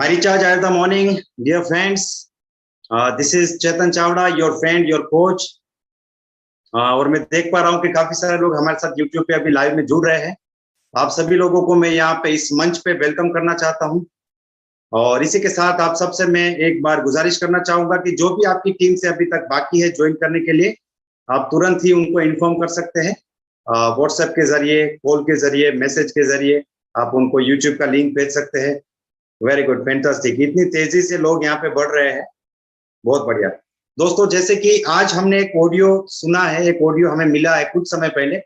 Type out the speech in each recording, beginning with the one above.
My recharge at the morning, dear friends. This is Chetan Chawda, your friend, your coach. और मैं देख पा रहा हूँ कि काफी सारे लोग हमारे साथ YouTube पे अभी लाइव में जुड़ रहे हैं। आप सभी लोगों को मैं यहाँ पे इस मंच पे वेलकम करना चाहता हूँ। और इसी के साथ आप सबसे मैं एक बार गुजारिश करना चाहूंगा कि जो भी आपकी टीम से अभी तक बाकी है ज्वाइन करने के लिए, आप तुरंत ही उनको इन्फॉर्म कर सकते हैं। व्हाट्सएप के जरिए, कॉल के जरिए, मैसेज के जरिए आप उनको यूट्यूब का लिंक भेज सकते हैं। Very good, fantastic. इतनी तेजी से लोग यहाँ पे बढ़ रहे हैं, बहुत बढ़िया। दोस्तों, जैसे कि आज हमने एक ऑडियो सुना है, एक ऑडियो हमें मिला है कुछ समय पहले,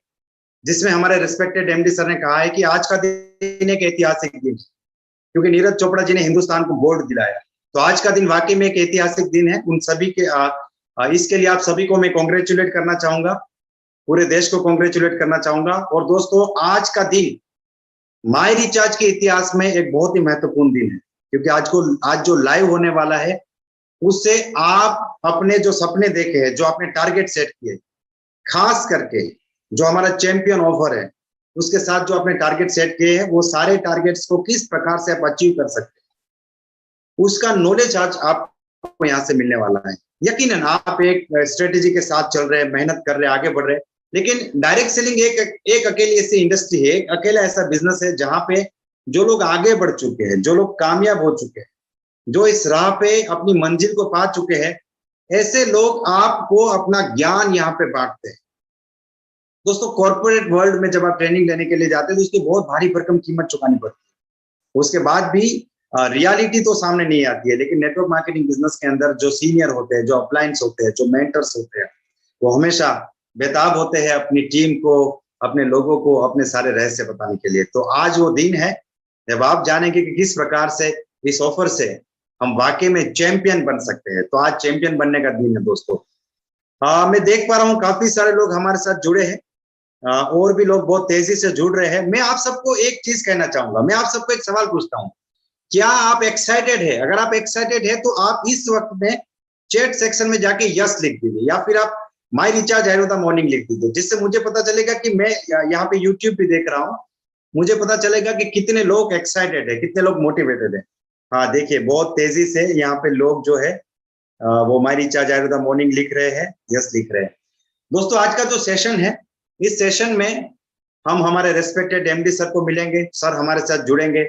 जिसमें हमारे रिस्पेक्टेड एमडी सर ने कहा है कि आज का दिन एक ऐतिहासिक दिन, क्योंकि नीरज चोपड़ा जी ने हिंदुस्तान को गोल्ड दिलाया। तो आज का दिन वाकई में एक ऐतिहासिक दिन है। उन सभी के इसके लिए आप सभी को मैं कॉन्ग्रेचुलेट करना चाहूंगा, पूरे देश को कॉन्ग्रेचुलेट करना चाहूंगा। और दोस्तों, आज का दिन माई रिचार्ज के इतिहास में एक बहुत ही महत्वपूर्ण दिन है, क्योंकि आज जो लाइव होने वाला है, उससे आप अपने जो सपने देखे हैं, जो आपने टारगेट सेट किए, खास करके जो हमारा चैंपियन ऑफर है, उसके साथ जो आपने टारगेट सेट किए हैं, वो सारे टारगेट्स को किस प्रकार से आप अचीव कर सकते हैं, उसका नॉलेज आज आपको यहाँ से मिलने वाला है। यकीनन आप एक स्ट्रेटेजी के साथ चल रहे हैं, मेहनत कर रहे हैं, आगे बढ़ रहे हैं, लेकिन डायरेक्ट सेलिंग एक अकेली ऐसी इंडस्ट्री है, एक अकेला ऐसा बिजनेस है जहां पे जो लोग आगे बढ़ चुके हैं, जो लोग कामयाब हो चुके हैं, जो इस राह पे अपनी मंजिल को पा चुके हैं, ऐसे लोग आपको अपना ज्ञान यहाँ पे बांटते हैं। दोस्तों, कॉर्पोरेट वर्ल्ड में जब आप ट्रेनिंग लेने के लिए जाते हैं तो उसकी बहुत भारी भरकम कीमत चुकानी पड़ती है। उसके बाद भी रियलिटी तो सामने नहीं आती है, लेकिन नेटवर्क मार्केटिंग बिजनेस के अंदर जो सीनियर होते हैं, जो अपलाइंस होते हैं, जो मेंटर्स होते हैं, वो हमेशा बेताब होते हैं अपनी टीम को, अपने लोगों को अपने सारे रहस्य बताने के लिए। तो आज वो दिन है जब आप जानेंगे कि किस प्रकार से इस ऑफर से हम वाकई में चैंपियन बन सकते हैं। तो आज चैंपियन बनने का दिन है दोस्तों। मैं देख पा रहा हूँ काफी सारे लोग हमारे साथ जुड़े हैं, और भी लोग बहुत तेजी से जुड़ रहे हैं। मैं आप सबको एक चीज कहना चाहूंगा, मैं आप सबको एक सवाल पूछता हूँ, क्या आप एक्साइटेड है? अगर आप एक्साइटेड है तो आप इस वक्त में चैट सेक्शन में जाके यस लिख दीजिए, या फिर आप माई रिचार्ज एट द मॉर्निंग लिख दीजिए, जिससे मुझे पता चलेगा कि मैं यहाँ पे यूट्यूब पे देख रहा हूँ, मुझे पता चलेगा कि कितने लोग एक्साइटेड है, कितने लोग मोटिवेटेड है। हाँ, देखिए बहुत तेजी से यहाँ पे लोग जो है वो माई रिचार्ज एट द मॉर्निंग लिख रहे हैं, यस लिख रहे हैं। दोस्तों, आज का जो सेशन है, इस सेशन में हम हमारे रेस्पेक्टेड एमडी सर को मिलेंगे, सर हमारे साथ जुड़ेंगे।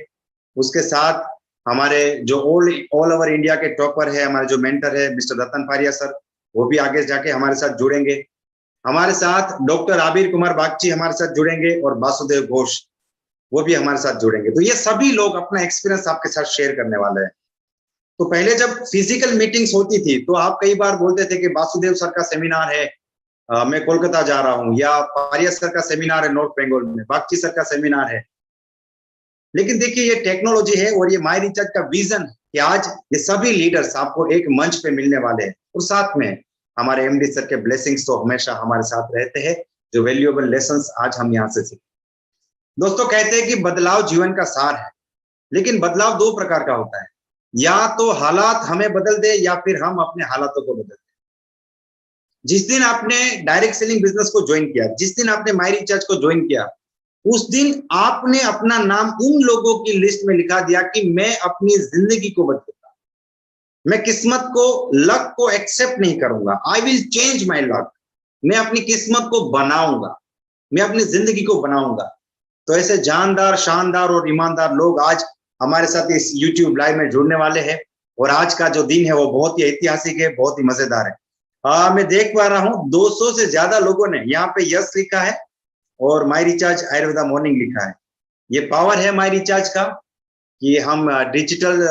उसके साथ हमारे जो ऑल ओवर इंडिया के टॉपर है, हमारे जो मेंटर है मिस्टर रतन फारिया सर, वो भी आगे जाके हमारे साथ जुड़ेंगे। हमारे साथ डॉक्टर आबिर कुमार बागची हमारे साथ जुड़ेंगे, और वासुदेव घोष वो भी हमारे साथ जुड़ेंगे। तो ये सभी लोग अपना एक्सपीरियंस आपके साथ शेयर करने वाले हैं। तो पहले जब फिजिकल मीटिंग्स होती थी तो आप कई बार बोलते थे कि वासुदेव सर का सेमिनार है, मैं कोलकाता जा रहा हूँ, या फारिया सर का सेमिनार है नॉर्थ बंगाल में, बागची सर का सेमिनार है। लेकिन देखिए, ये टेक्नोलॉजी है और ये माई रिचार्ज का विजन है कि आज ये सभी लीडर्स आपको एक मंच पे मिलने वाले हैं, और साथ में हमारे एमडी सर के ब्लेसिंग्स तो हमेशा हमारे साथ रहते हैं, जो वैल्यूएबल लेसन्स आज हम यहाँ से सीखते हैं। दोस्तों, कहते हैं कि बदलाव जीवन का सार है, लेकिन बदलाव दो प्रकार का होता है, या तो हालात हमें बदल दे, या फिर हम अपने हालातों को बदल दे। जिस दिन आपने डायरेक्ट सेलिंग बिजनेस को ज्वाइन किया, जिस दिन आपने माई रिचार्ज को ज्वाइन किया, उस दिन आपने अपना नाम उन लोगों की लिस्ट में लिखा दिया कि मैं अपनी जिंदगी को बदलूंगा, मैं किस्मत को, लक को एक्सेप्ट नहीं करूंगा, I will change my luck, मैं अपनी किस्मत को बनाऊंगा, मैं अपनी जिंदगी को बनाऊंगा। तो ऐसे जानदार, शानदार और ईमानदार लोग आज हमारे साथ इस यूट्यूब लाइव में जुड़ने वाले हैं, और आज का जो दिन है वो बहुत ही ऐतिहासिक है, बहुत ही मजेदार है। मैं देख पा रहा हूँ 200 से ज्यादा लोगों ने यहाँ पे यस लिखा है और माई रिचार्ज एट द मॉर्निंग लिखा है। ये पावर है माई रिचार्ज का कि हम डिजिटल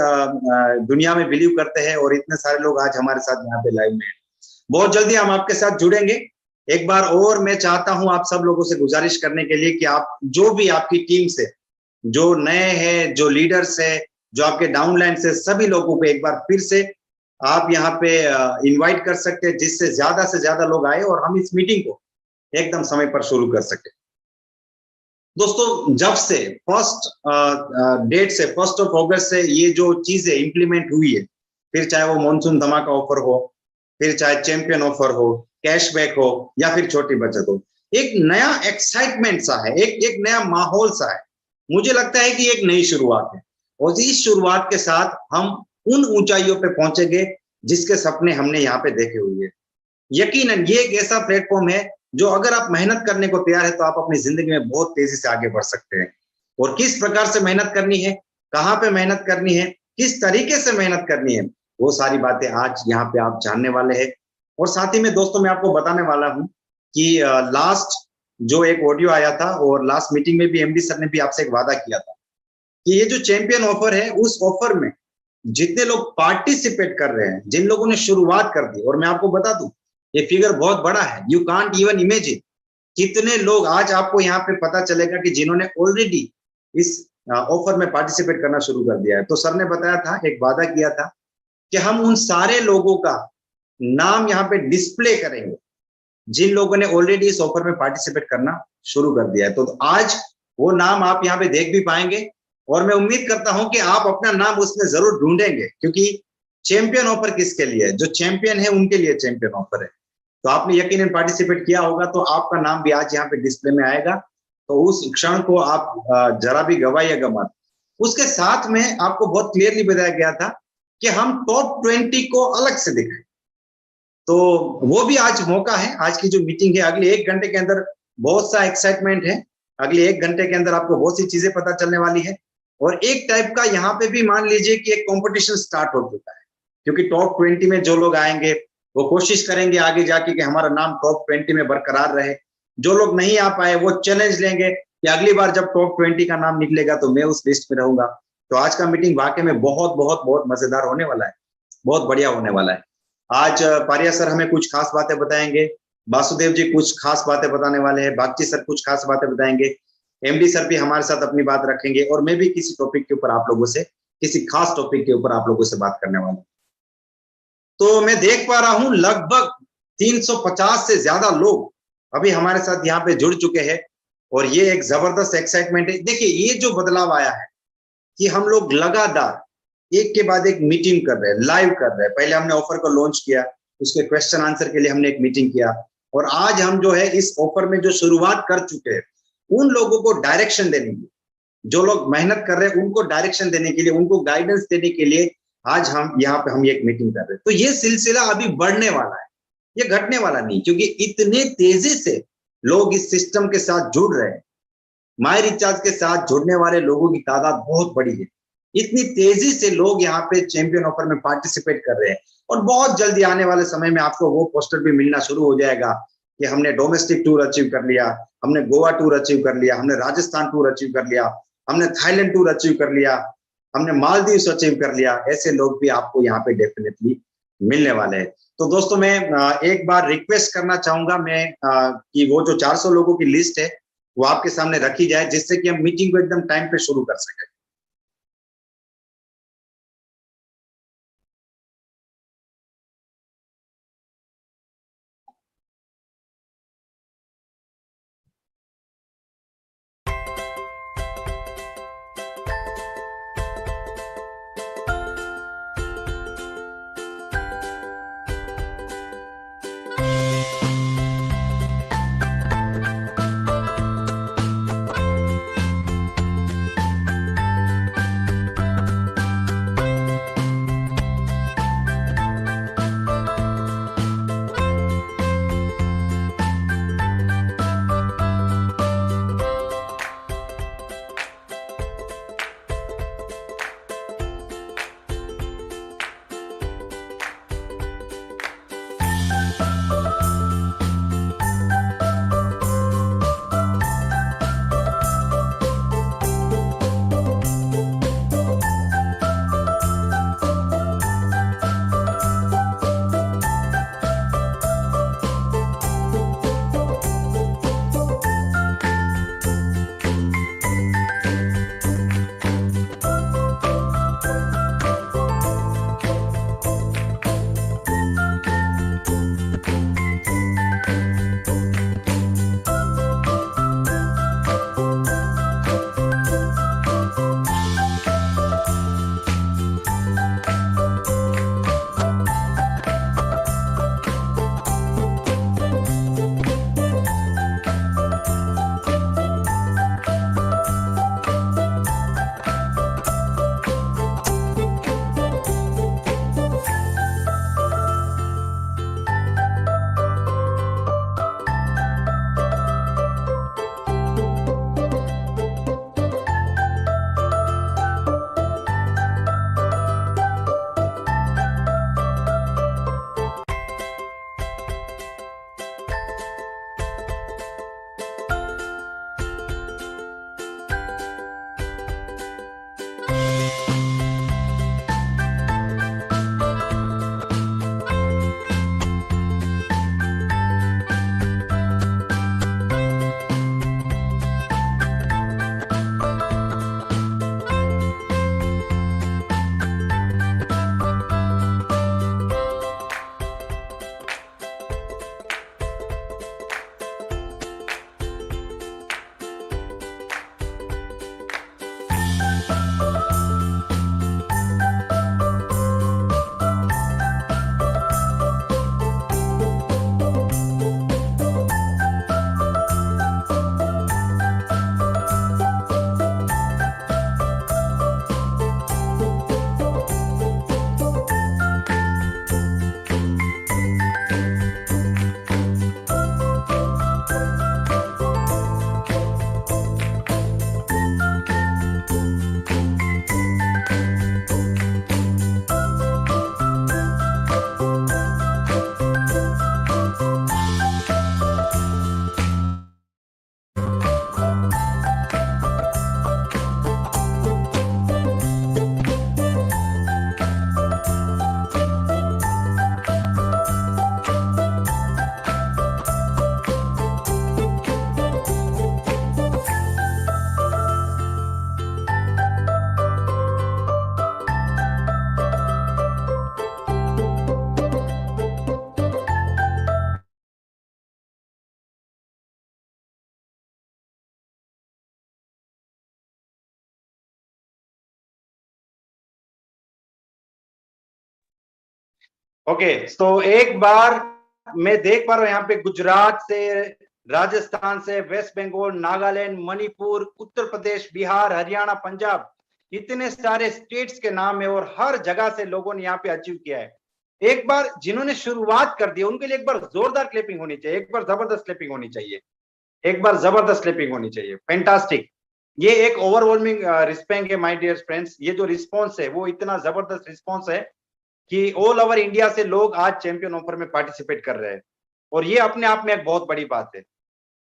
दुनिया में बिलीव करते हैं, और इतने सारे लोग आज हमारे साथ यहाँ पे लाइव में हैं। बहुत जल्दी हम आपके साथ जुड़ेंगे। एक बार और मैं चाहता हूं आप सब लोगों से गुजारिश करने के लिए कि आप जो भी आपकी टीम से जो नए हैं, जो लीडर्स है, जो आपके डाउनलाइन से, सभी लोगों को एक बार फिर से आप यहाँ पे इनवाइट कर सकते हैं, जिससे से ज्यादा लोग आए और हम इस मीटिंग को एकदम समय पर शुरू कर सके। दोस्तों, जब से फर्स्ट डेट से, 1 अगस्त से ये जो चीजें इंप्लीमेंट हुई है, फिर चाहे वो मॉनसून धमाका ऑफर हो, फिर चाहे चैंपियन ऑफर हो, कैशबैक हो, या फिर छोटी बचत हो, एक नया एक्साइटमेंट सा है, एक नया माहौल सा है। मुझे लगता है कि एक नई शुरुआत है। और इस शुरुआत के साथ हम उन ऊंचाइयों पे पहुंचेंगे जिसके सपने हमने यहाँ पे देखे हुए हैं। यकीनन ये एक ऐसा प्लेटफॉर्म है जो अगर आप मेहनत करने को तैयार है तो आप अपनी जिंदगी में बहुत तेजी से आगे बढ़ सकते हैं। और किस प्रकार से मेहनत करनी है, कहाँ पे मेहनत करनी है, किस तरीके से मेहनत करनी है, वो सारी बातें आज यहाँ पे आप जानने वाले हैं। और साथ ही में दोस्तों मैं आपको बताने वाला हूँ कि लास्ट जो एक ऑडियो आया था और लास्ट मीटिंग में भी एमडी सर ने भी आपसे एक वादा किया था कि ये जो चैंपियन ऑफर है उस ऑफर में जितने लोग पार्टिसिपेट कर रहे हैं, जिन लोगों ने शुरुआत कर दी, और मैं आपको बता दूं ये फिगर बहुत बड़ा है, यू कांट इवन इमेजिन कितने लोग आज आपको यहाँ पे पता चलेगा कि जिन्होंने ऑलरेडी इस ऑफर में पार्टिसिपेट करना शुरू कर दिया है। तो सर ने बताया था, एक वादा किया था कि हम उन सारे लोगों का नाम यहाँ पे डिस्प्ले करेंगे जिन लोगों ने ऑलरेडी इस ऑफर में पार्टिसिपेट करना शुरू कर दिया है। तो आज वो नाम आप यहाँ पे देख भी पाएंगे और मैं उम्मीद करता हूं कि आप अपना नाम उसमें जरूर ढूंढेंगे, क्योंकि चैंपियन ऑफर किसके लिए है? जो चैंपियन है उनके लिए चैंपियन ऑफर है। तो आपने यकीनन पार्टिसिपेट किया होगा तो आपका नाम भी आज यहाँ पे डिस्प्ले में आएगा। तो उस क्षण को आप जरा भी गवाइएगा मत। उसके साथ में आपको बहुत क्लियरली बताया गया था कि हम टॉप 20 को अलग से दिखाएं। तो वो भी आज मौका है। आज की जो मीटिंग है अगले 1 घंटे के अंदर बहुत सा एक्साइटमेंट है। अगले 1 घंटे के अंदर आपको बहुत सी चीजें पता चलने वाली है। और एक टाइप का यहाँ पे भी मान लीजिए कि एक कंपटीशन स्टार्ट हो चुका है, क्योंकि टॉप 20 में जो लोग आएंगे वो कोशिश करेंगे आगे जाके कि हमारा नाम टॉप 20 में बरकरार रहे। जो लोग नहीं आ पाए वो चैलेंज लेंगे कि अगली बार जब टॉप 20 का नाम निकलेगा तो मैं उस लिस्ट में रहूंगा। तो आज का मीटिंग वाकई में बहुत बहुत बहुत मजेदार होने वाला है, बहुत बढ़िया होने वाला है। आज पारिया सर हमें कुछ खास बातें बताएंगे, वासुदेव जी कुछ खास बातें बताने वाले हैं, बागची सर कुछ खास बातें बताएंगे, एमडी सर भी हमारे साथ अपनी बात रखेंगे, और मैं भी किसी टॉपिक के ऊपर आप लोगों से, किसी खास टॉपिक के ऊपर आप लोगों से बात करने वाला हूं। तो मैं देख पा रहा हूं लगभग 350 से ज्यादा लोग अभी हमारे साथ यहाँ पे जुड़ चुके हैं और ये एक जबरदस्त एक्साइटमेंट है। देखिए ये जो बदलाव आया है कि हम लोग लगातार एक के बाद एक मीटिंग कर रहे हैं, लाइव कर रहे हैं। पहले हमने ऑफर को लॉन्च किया, उसके क्वेश्चन आंसर के लिए हमने एक मीटिंग किया, और आज हम जो है इस ऑफर में जो शुरुआत कर चुके हैं उन लोगों को डायरेक्शन देने के लिए, जो लोग मेहनत कर रहे हैं उनको डायरेक्शन देने के लिए, उनको गाइडेंस देने के लिए आज हम यहाँ पे हम एक मीटिंग कर रहे हैं। तो ये सिलसिला अभी बढ़ने वाला है, ये घटने वाला नहीं, क्योंकि इतने तेजी से लोग इस सिस्टम के साथ जुड़ रहे हैं। माई रिचार्ज के साथ जुड़ने वाले लोगों की तादाद बहुत बड़ी है। इतनी तेजी से लोग यहाँ पे चैंपियन ऑफर में पार्टिसिपेट कर रहे हैं, और बहुत जल्दी आने वाले समय में आपको वो पोस्टर भी मिलना शुरू हो जाएगा कि हमने डोमेस्टिक टूर अचीव कर लिया, हमने गोवा टूर अचीव कर लिया, हमने राजस्थान टूर अचीव कर लिया, हमने थाईलैंड टूर अचीव कर लिया, हमने मालदीव अचीव कर लिया। ऐसे लोग भी आपको यहाँ पे डेफिनेटली मिलने वाले हैं। तो दोस्तों मैं एक बार रिक्वेस्ट करना चाहूंगा मैं कि वो जो 400 लोगों की लिस्ट है वो आपके सामने रखी जाए, जिससे कि हम मीटिंग को एकदम टाइम पे शुरू कर सकें। ओके, तो एक बार मैं देख पा रहा हूँ यहाँ पे गुजरात से, राजस्थान से, वेस्ट बंगाल, नागालैंड, मणिपुर, उत्तर प्रदेश, बिहार, हरियाणा, पंजाब, इतने सारे स्टेट्स के नाम है और हर जगह से लोगों ने यहाँ पे अचीव किया है। एक बार जिन्होंने शुरुआत कर दी उनके लिए एक बार जोरदार क्लैपिंग होनी चाहिए, एक बार जबरदस्त क्लैपिंग होनी चाहिए, एक बार जबरदस्त क्लैपिंग होनी चाहिए। फैंटास्टिक, ये एक ओवरवेलमिंग रिस्पेक्ट है माय डियर फ्रेंड्स। ये जो रिस्पॉन्स है वो इतना जबरदस्त रिस्पॉन्स है कि ऑल ओवर इंडिया से लोग आज चैंपियन ऑफर में पार्टिसिपेट कर रहे हैं और ये अपने आप में एक बहुत बड़ी बात है।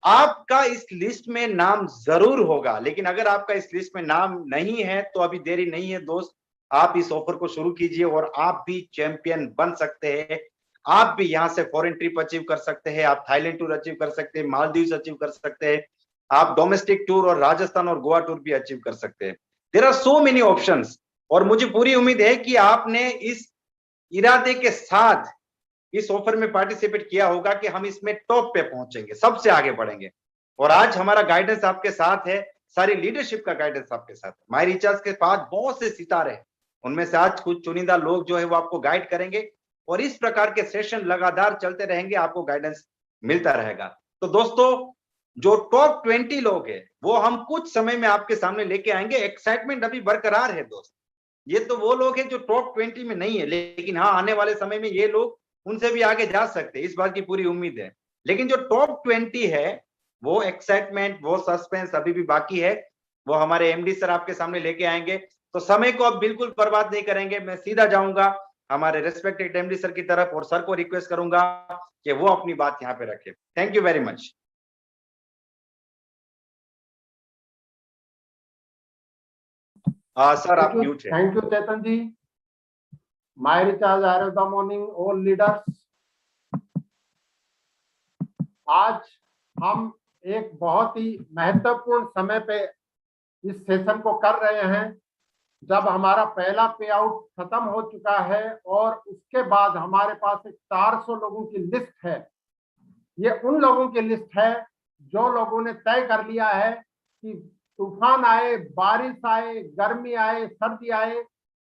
आपका इस लिस्ट में नाम जरूर होगा, लेकिन अगर आपका इस लिस्ट में नाम नहीं है तो अभी देरी नहीं है दोस्त, आप इस ऑफर को शुरू कीजिए और आप भी चैंपियन बन सकते हैं। आप भी यहाँ से फॉरेन ट्रिप अचीव कर सकते हैं, आप थाईलैंड टूर अचीव कर सकते हैं, मालदीव अचीव कर सकते हैं, आप डोमेस्टिक टूर और राजस्थान और गोवा टूर भी अचीव कर सकते हैं। There are so many options और मुझे पूरी उम्मीद है कि आपने इस इरादे के साथ इस ऑफर में पार्टिसिपेट किया होगा कि हम इसमें टॉप पे पहुंचेंगे, सबसे आगे बढ़ेंगे। और आज हमारा गाइडेंस आपके साथ है, सारी लीडरशिप का गाइडेंस आपके साथ है। माय रिचार्ज के पास बहुत से सितारे हैं, उनमें से आज कुछ चुनिंदा लोग जो है वो आपको गाइड करेंगे और इस प्रकार के सेशन लगातार चलते रहेंगे, आपको गाइडेंस मिलता रहेगा। तो दोस्तों, जो टॉप 20 लोग हैं वो हम कुछ समय में आपके सामने लेके आएंगे। एक्साइटमेंट अभी बरकरार है दोस्त। ये तो वो लोग हैं जो टॉप 20 में नहीं है, लेकिन हाँ, आने वाले समय में ये लोग उनसे भी आगे जा सकते हैं, इस बात की पूरी उम्मीद है। लेकिन जो टॉप 20 है वो एक्साइटमेंट, वो सस्पेंस अभी भी बाकी है, वो हमारे एमडी सर आपके सामने लेके आएंगे। तो समय को अब बिल्कुल बर्बाद नहीं करेंगे, मैं सीधा जाऊंगा हमारे रेस्पेक्टेड एमडी सर की तरफ और सर को रिक्वेस्ट करूंगा कि वो अपनी बात यहाँ पे रखे। Thank you very much. Sir आप म्यूट है। Thank you Chetan ji. My recharge are the morning all leaders. आज हम एक बहुत ही महत्वपूर्ण समय पे इस सेशन को कर रहे हैं, जब हमारा पहला पे आउट खत्म हो चुका है और उसके बाद हमारे पास एक 400 लोगों की लिस्ट है। ये उन लोगों की लिस्ट है जो लोगों ने तय कर लिया है कि तूफान आए, बारिश आए, गर्मी आए, सर्दी आए,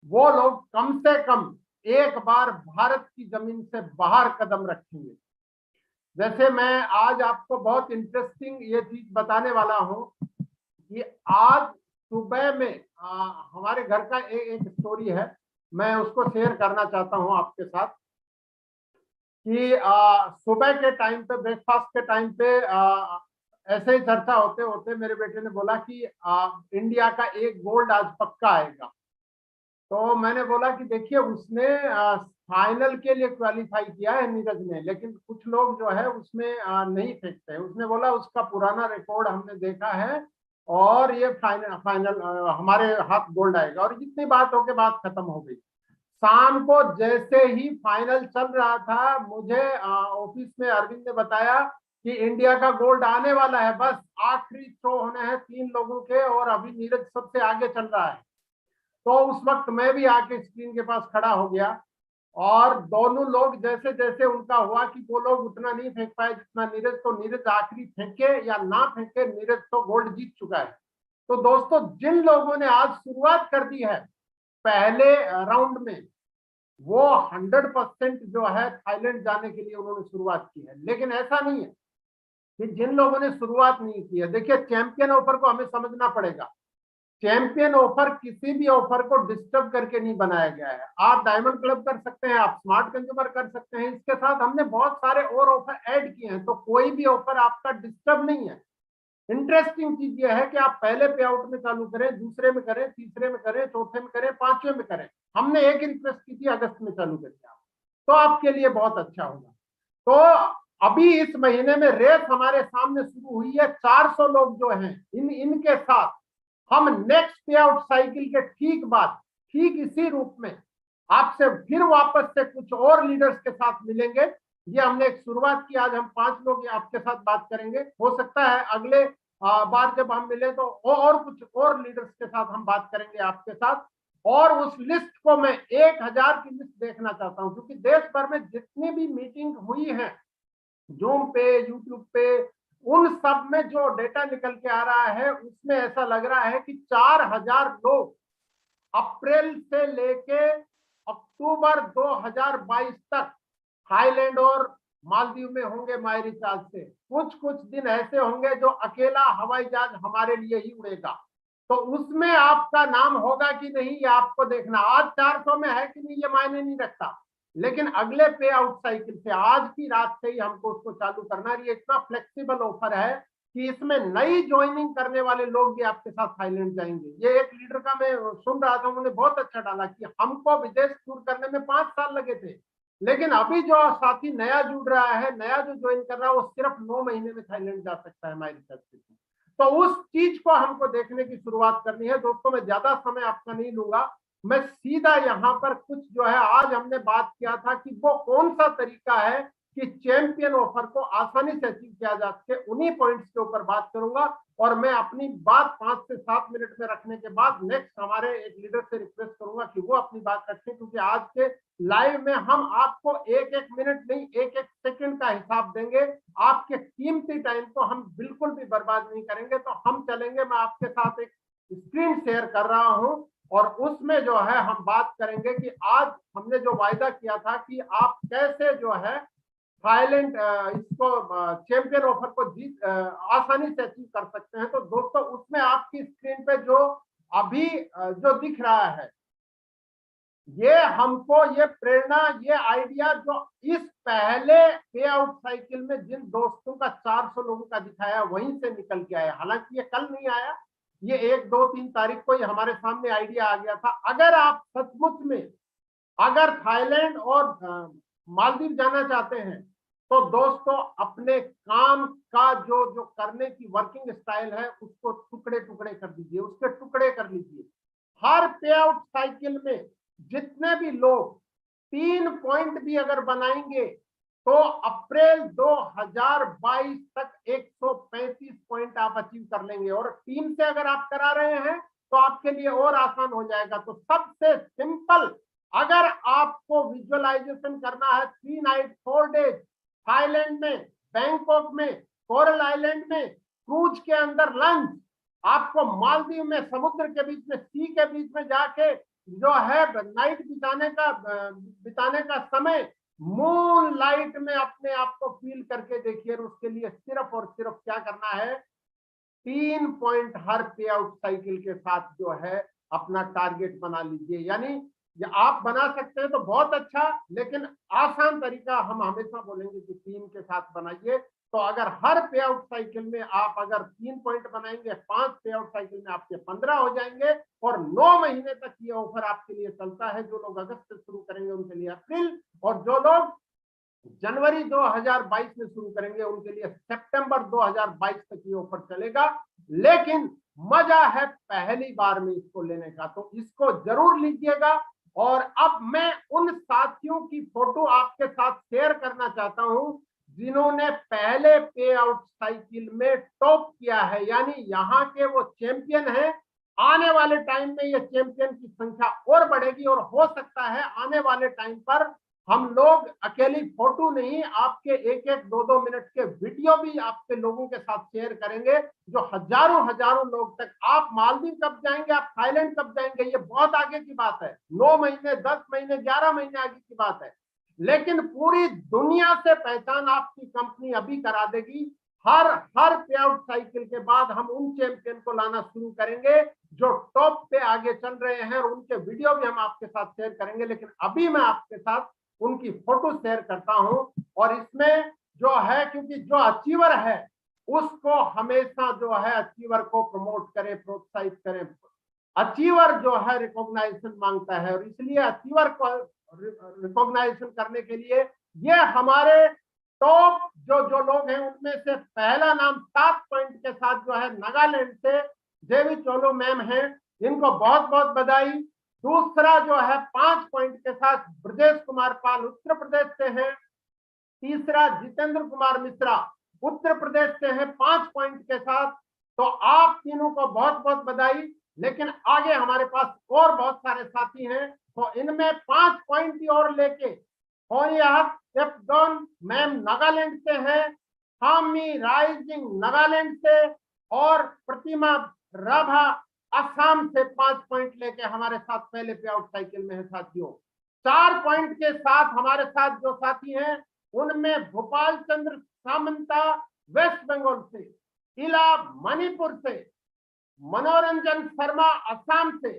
वो लोग कम से कम एक बार भारत की जमीन से बाहर कदम रखेंगे। जैसे मैं आज आपको बहुत इंटरेस्टिंग ये चीज बताने वाला हूं कि आज सुबह में हमारे घर का एक स्टोरी है, मैं उसको शेयर करना चाहता हूं आपके साथ। कि सुबह के टाइम पे, ब्रेकफास्ट के टाइम पे ऐसे ही चर्चा होते होते मेरे बेटे ने बोला कि इंडिया का एक गोल्ड आज पक्का आएगा। तो मैंने बोला कि देखिए, उसने फाइनल के लिए क्वालिफाई किया है नीरज ने, लेकिन कुछ लोग जो है उसमें नहीं फेंकते हैं। उसने बोला उसका पुराना रिकॉर्ड हमने देखा है और ये फाइनल हमारे हाथ गोल्ड आएगा। और जितनी बात होके बात खत्म हो गई। शाम को जैसे ही फाइनल चल रहा था, मुझे ऑफिस में अरविंद ने बताया कि इंडिया का गोल्ड आने वाला है, बस आखिरी थ्रो होने हैं 3 लोगों के और अभी नीरज सबसे आगे चल रहा है। तो उस वक्त मैं भी आके स्क्रीन के पास खड़ा हो गया और दोनों लोग जैसे जैसे उनका हुआ कि वो लोग उतना नहीं फेंक पाए जितना नीरज, तो नीरज आखिरी फेंके या ना फेंके, नीरज तो गोल्ड जीत चुका है। तो दोस्तों, जिन लोगों ने आज शुरुआत कर दी है पहले राउंड में, वो 100% जो है थाईलैंड जाने के लिए उन्होंने शुरुआत की है। लेकिन ऐसा नहीं है कि जिन लोगों ने शुरुआत नहीं की है, देखिए चैंपियन ऑफर को हमें समझना पड़ेगा। चैंपियन ऑफर किसी भी ऑफर को डिस्टर्ब करके नहीं बनाया गया है। आप डायमंड क्लब कर सकते हैं, आप स्मार्ट कंज्यूमर कर सकते हैं, इसके साथ हमने बहुत सारे और ऑफर ऐड किए हैं, तो कोई भी ऑफर आपका डिस्टर्ब नहीं है। इंटरेस्टिंग चीज यह है कि आप पहले पे आउट में चालू करें, दूसरे में करें, तीसरे में करें, चौथे में करें, पांचवें में करें। हमने एक रिक्वेस्ट की थी अगस्त में चालू करिए आप, तो आपके लिए बहुत अच्छा होगा। तो अभी इस महीने में रेस हमारे सामने शुरू हुई है। 400 लोग जो हैं इनके साथ हम नेक्स्ट पे आउट साइकिल के ठीक बाद, ठीक इसी रूप में आपसे फिर वापस से कुछ और लीडर्स के साथ मिलेंगे। ये हमने एक शुरुआत की। आज हम 5 लोग आपके साथ बात करेंगे। हो सकता है अगले बार जब हम मिले तो और कुछ और लीडर्स के साथ हम बात करेंगे आपके साथ। और उस लिस्ट को मैं 1000 की लिस्ट देखना चाहता हूं, क्योंकि देश भर में जितनी भी मीटिंग हुई है जूम पे, यूट्यूब पे, उन सब में जो डेटा निकल के आ रहा है उसमें ऐसा लग रहा है कि 4000 लोग अप्रैल से लेके अक्टूबर 2022 तक थाईलैंड और मालदीव में होंगे मायरी चार्ज से। कुछ कुछ दिन ऐसे होंगे जो अकेला हवाई जहाज हमारे लिए ही उड़ेगा, तो उसमें आपका नाम होगा कि नहीं ये आपको देखना। आज 400 में है कि नहीं ये मायने नहीं रखता, लेकिन अगले पे आउट साइकिल से आज की रात से ही हमको उसको चालू करना है। ये इतना फ्लेक्सिबल ऑफर है कि इसमें नई ज्वाइनिंग करने वाले लोग भी आपके साथ थाईलैंड जाएंगे। ये एक लीडर का मैं सुन रहा था, उन्होंने बहुत अच्छा डाला कि हमको विदेश टूर करने में 5 साल लगे थे, लेकिन अभी जो साथी नया जुड़ रहा है, नया जो ज्वाइन कर रहा है, वो सिर्फ 9 महीने में थाईलैंड जा सकता है हमारी रिसर्च से। तो उस चीज को हमको देखने की शुरुआत करनी है। दोस्तों मैं ज्यादा समय आपका नहीं लूंगा, मैं सीधा यहाँ पर कुछ जो है आज हमने बात किया था कि वो कौन सा तरीका है कि चैंपियन ऑफर को आसानी से अचीव किया जा सके, उन्हीं पॉइंट्स के ऊपर बात करूंगा। और मैं अपनी बात 5 से 7 मिनट में रखने के बाद नेक्स्ट हमारे एक लीडर से रिक्वेस्ट करूंगा कि वो अपनी बात रखें, क्योंकि आज के लाइव में हम आपको एक एक मिनट नहीं, एक एक सेकंड का हिसाब देंगे। आपके कीमती टाइम को हम बिल्कुल भी बर्बाद नहीं करेंगे। तो हम चलेंगे, मैं आपके साथ एक स्क्रीन शेयर कर रहा हूं और उसमें जो है हम बात करेंगे कि आज हमने जो वायदा किया था कि आप कैसे जो है थाईलैंड इसको चैंपियन ऑफर को जीत आसानी से अचीव कर सकते हैं। तो दोस्तों उसमें आपकी स्क्रीन पे जो अभी जो दिख रहा है, ये हमको ये प्रेरणा, ये आइडिया जो इस पहले पे आउट साइकिल में जिन दोस्तों का 400 लोगों का दिखाया वहीं से निकल के आया। हालांकि ये कल नहीं आया, ये 1, 2, 3 तारीख को ही हमारे सामने आइडिया आ गया था। अगर आप सचमुच में अगर थाईलैंड और मालदीव जाना चाहते हैं तो दोस्तों अपने काम का जो जो करने की वर्किंग स्टाइल है उसको टुकड़े टुकड़े कर दीजिए, उसके टुकड़े कर लीजिए। हर पे आउट साइकिल में जितने भी लोग 3 पॉइंट भी अगर बनाएंगे तो अप्रैल 2022 तक 135 पॉइंट आप अचीव कर लेंगे। और टीम से अगर आप करा रहे हैं तो आपके लिए और आसान हो जाएगा। तो सबसे सिंपल, अगर आपको विजुअलाइजेशन करना है 3 नाइट 4 डेज थाईलैंड में, बैंकॉक में, कोरल आइलैंड में, क्रूज के अंदर लंच, आपको मालदीव में समुद्र के बीच में, सी के बीच में जाके जो है नाइट बिताने का समय मून लाइट में अपने आप को फील करके देखिए। उसके लिए सिर्फ और सिर्फ क्या करना है, 3 पॉइंट हर पे आउट साइकिल के साथ जो है अपना टारगेट बना लीजिए। यानी ये आप बना सकते हैं तो बहुत अच्छा, लेकिन आसान तरीका हम हमेशा बोलेंगे कि 3 के साथ बनाइए। तो अगर हर पे आउट साइकिल में आप अगर 3 पॉइंट बनाएंगे, 5 पे आउट साइकिल में आपके 15 हो जाएंगे। और 9 महीने तक ये ऑफर आपके लिए चलता है। जो लोग अगस्त से शुरू करेंगे उनके लिए अप्रैल, और जो लोग जनवरी 2022 में शुरू करेंगे उनके लिए सितंबर 2022 तक ये ऑफर चलेगा। लेकिन मजा है पहली बार में इसको लेने का, तो इसको जरूर लीजिएगा। और अब मैं उन साथियों की फोटो आपके साथ शेयर करना चाहता हूं जिन्होंने पहले पे आउट साइकिल में टॉप किया है, यानी यहाँ के वो चैंपियन हैं। आने वाले टाइम में ये चैंपियन की संख्या और बढ़ेगी और हो सकता है आने वाले टाइम पर हम लोग अकेली फोटो नहीं, आपके 1-1, 2-2 मिनट के वीडियो भी आपके लोगों के साथ शेयर करेंगे, जो हजारों लोग तक। आप मालदीव कब जाएंगे, आप थाईलैंड कब जाएंगे, ये बहुत आगे की बात है, 9 महीने, 10 महीने, 11 महीने आगे की बात है। लेकिन पूरी दुनिया से पहचान आपकी कंपनी अभी करा देगी। हर पे आउट साइकिल के बाद हम उन चैंपियन को लाना शुरू करेंगे जो टॉप पे आगे चल रहे हैं, और उनके वीडियो भी हम आपके साथ शेयर करेंगे। लेकिन अभी मैं आपके साथ उनकी फोटो शेयर करता हूं। और इसमें जो है, क्योंकि जो अचीवर है उसको हमेशा जो है अचीवर को प्रमोट करें, प्रोत्साहित करें। अचीवर जो है रिकॉग्नाइजेशन मांगता है, और इसलिए अचीवर को रिकॉग्नाइजेशन करने के लिए ये हमारे टॉप जो लोग हैं उनमें से पहला नाम 7 पॉइंट के साथ जो है नागालैंड से देवी चोलो मैम है, इनको बहुत बहुत बधाई। दूसरा जो है 5 पॉइंट के साथ ब्रजेश कुमार पाल उत्तर प्रदेश से हैं। तीसरा जितेंद्र कुमार मिश्रा उत्तर प्रदेश से हैं 5 पॉइंट के साथ। तो आप तीनों को बहुत बहुत बधाई। लेकिन आगे हमारे पास और बहुत सारे साथी हैं, तो इनमें 5 पॉइंट की और लेके मैम नागालैंड से है, हामी राइजिंग नागालैंड से, और प्रतिमा राभा असम से 5 पॉइंट लेके हमारे साथ पहले पे आउट साइकिल में है साथियों। 4 पॉइंट के साथ हमारे साथ जो साथी हैं उनमें भोपाल चंद्र सामंता वेस्ट बंगाल से, इला मणिपुर से, मनोरंजन शर्मा असम से,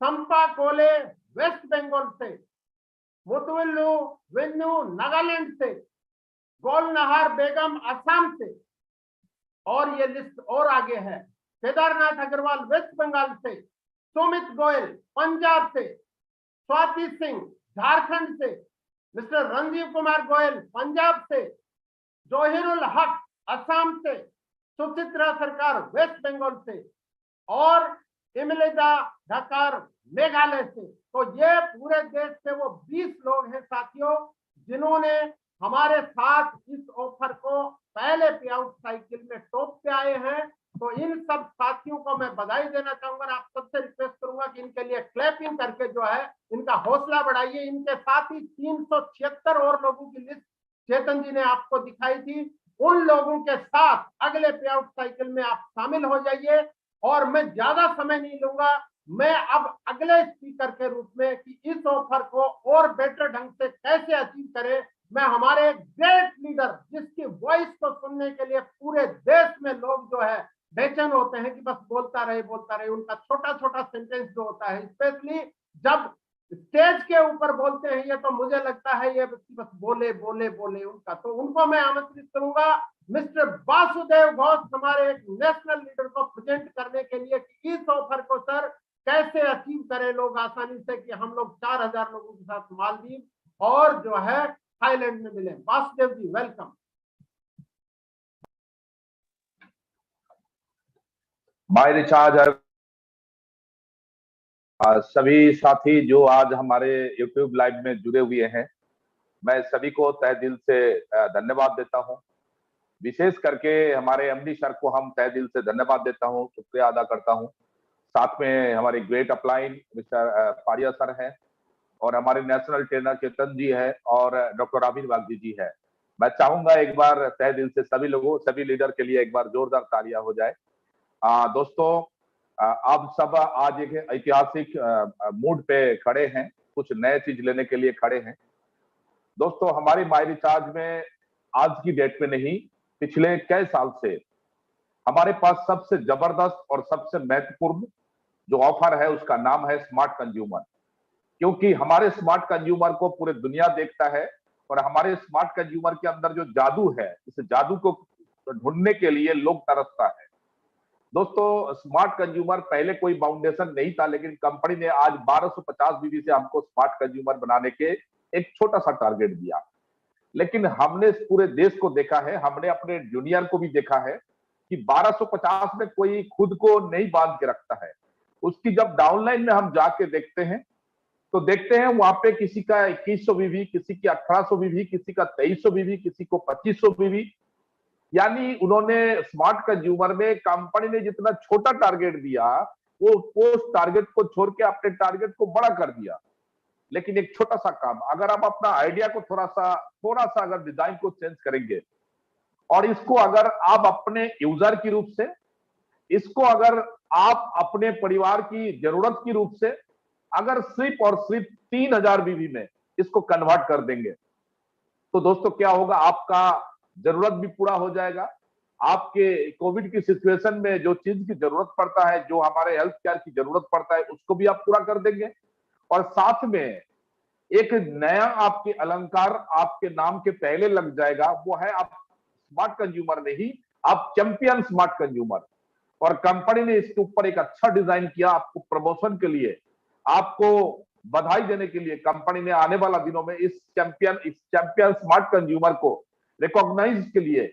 संपा कोले वेस्ट बंगाल से, मुतवल्लु वेन्यू नागालैंड से, गोलनहार बेगम असम से, और ये लिस्ट और आगे है। केदारनाथ अग्रवाल वेस्ट बंगाल से, सुमित गोयल पंजाब से, स्वाति सिंह झारखंड से, मिस्टर रणजीव कुमार गोयल पंजाब से, जोहिरुल हक असम से, सुचित्रा सरकार वेस्ट बंगाल से और इमलिदा ढकार मेघालय से। तो ये पूरे देश से वो 20 लोग हैं साथियों जिन्होंने हमारे साथ इस ऑफर को पहले पे आउट साइकिल में टॉप पे आए हैं। तो इन सब साथियों को मैं बधाई देना चाहूंगा। आप सबसे रिक्वेस्ट करूंगा कि इनके लिए क्लैपिंग करके जो है इनका हौसला बढ़ाइए। इनके साथ ही 376 और लोगों की लिस्ट चेतन जी ने आपको दिखाई थी। उन लोगों के साथ अगले पे आउट साइकिल में आप शामिल हो जाइए। और मैं ज्यादा समय नहीं लूंगा, मैं अब अगले स्पीकर के रूप में कि इस ऑफर को और बेटर ढंग से कैसे अचीव करें, मैं हमारे ग्रेट लीडर जिसकी वॉइस को सुनने के लिए पूरे देश में लोग जो है बेचैन होते हैं कि बस बोलता रहे, उनका छोटा छोटा सेंटेंस जो होता है, स्पेशली जब स्टेज के ऊपर बोलते हैं ये, तो मुझे लगता है ये बस बोले उनका। तो उनको मैं आमंत्रित करूंगा मिस्टर वासुदेव घोष हमारे एक नेशनल लीडर को प्रेजेंट करने के लिए कि इस ऑफर को सर कैसे अचीव करें लोग आसानी से, कि हम लोग 4000 लोगों के साथ मालदीव और जो है थाईलैंड में मिले। Vasudev ji welcome. My recharge सभी साथी जो आज हमारे YouTube लाइव में जुड़े हुए हैं, मैं सभी को तहे दिल से धन्यवाद देता हूं। विशेष करके हमारे एमडी सर को हम तहे दिल से धन्यवाद देता हूं, शुक्रिया अदा करता हूं। साथ में हमारे great upline mister Pariya sir हैं और हमारे नेशनल ट्रेनर चेतन जी है और डॉक्टर आबिर बागजी जी है। मैं चाहूंगा एक बार तहे दिल से सभी लोगों, सभी लीडर के लिए एक बार जोरदार तालियां हो जाए। दोस्तों, आप सब आज एक ऐतिहासिक मूड पे खड़े हैं, कुछ नए चीज लेने के लिए खड़े हैं। दोस्तों, हमारी माय रिचार्ज में आज की डेट में नहीं, पिछले कई साल से हमारे पास सबसे जबरदस्त और सबसे महत्वपूर्ण जो ऑफर है उसका नाम है स्मार्ट कंज्यूमर। क्योंकि हमारे स्मार्ट कंज्यूमर को पूरे दुनिया देखता है और हमारे स्मार्ट कंज्यूमर के अंदर जो जादू है, इस जादू को ढूंढने के लिए लोग तरसता है। दोस्तों, स्मार्ट कंज्यूमर पहले कोई फाउंडेशन नहीं था, लेकिन कंपनी ने आज 1250 बीबी से हमको स्मार्ट कंज्यूमर बनाने के एक छोटा सा टारगेट दिया। लेकिन हमने पूरे देश को देखा है, हमने अपने जूनियर को भी देखा है कि 1250 में कोई खुद को नहीं बांध के रखता है। उसकी जब डाउनलाइन में हम जाके देखते हैं तो देखते हैं वहां पे किसी का 2100 बीबी, किसी की 1800 बीबी, किसी का 2300 बीबी, किसी को 2500 बीबी। यानी उन्होंने स्मार्ट कंज्यूमर में कंपनी ने जितना छोटा टारगेट दिया वो उस टारगेट को छोड़ के अपने टारगेट को बड़ा कर दिया। लेकिन एक छोटा सा काम, अगर आप अपना आइडिया को थोड़ा सा अगर डिजाइन को चेंज करेंगे और इसको अगर आप अपने यूजर की रूप से, इसको अगर आप अपने परिवार की जरूरत की रूप से अगर सिर्फ और सिर्फ 3000 बीबी में इसको कन्वर्ट कर देंगे तो दोस्तों क्या होगा, आपका जरूरत भी पूरा हो जाएगा। आपके कोविड की सिचुएशन में जो चीज की जरूरत पड़ता है, जो हमारे हेल्थ केयर की जरूरत पड़ता है, उसको भी आप पूरा कर देंगे। और साथ में एक नया आपके अलंकार आपके नाम के पहले लग जाएगा, वो है आप स्मार्ट कंज्यूमर नहीं, आप चैंपियन स्मार्ट कंज्यूमर। और कंपनी ने इसके ऊपर एक अच्छा डिजाइन किया आपको प्रमोशन के लिए, आपको बधाई देने के लिए। कंपनी ने आने वाला दिनों में इस चैंपियन स्मार्ट कंज्यूमर को रिकॉग्नाइज के लिए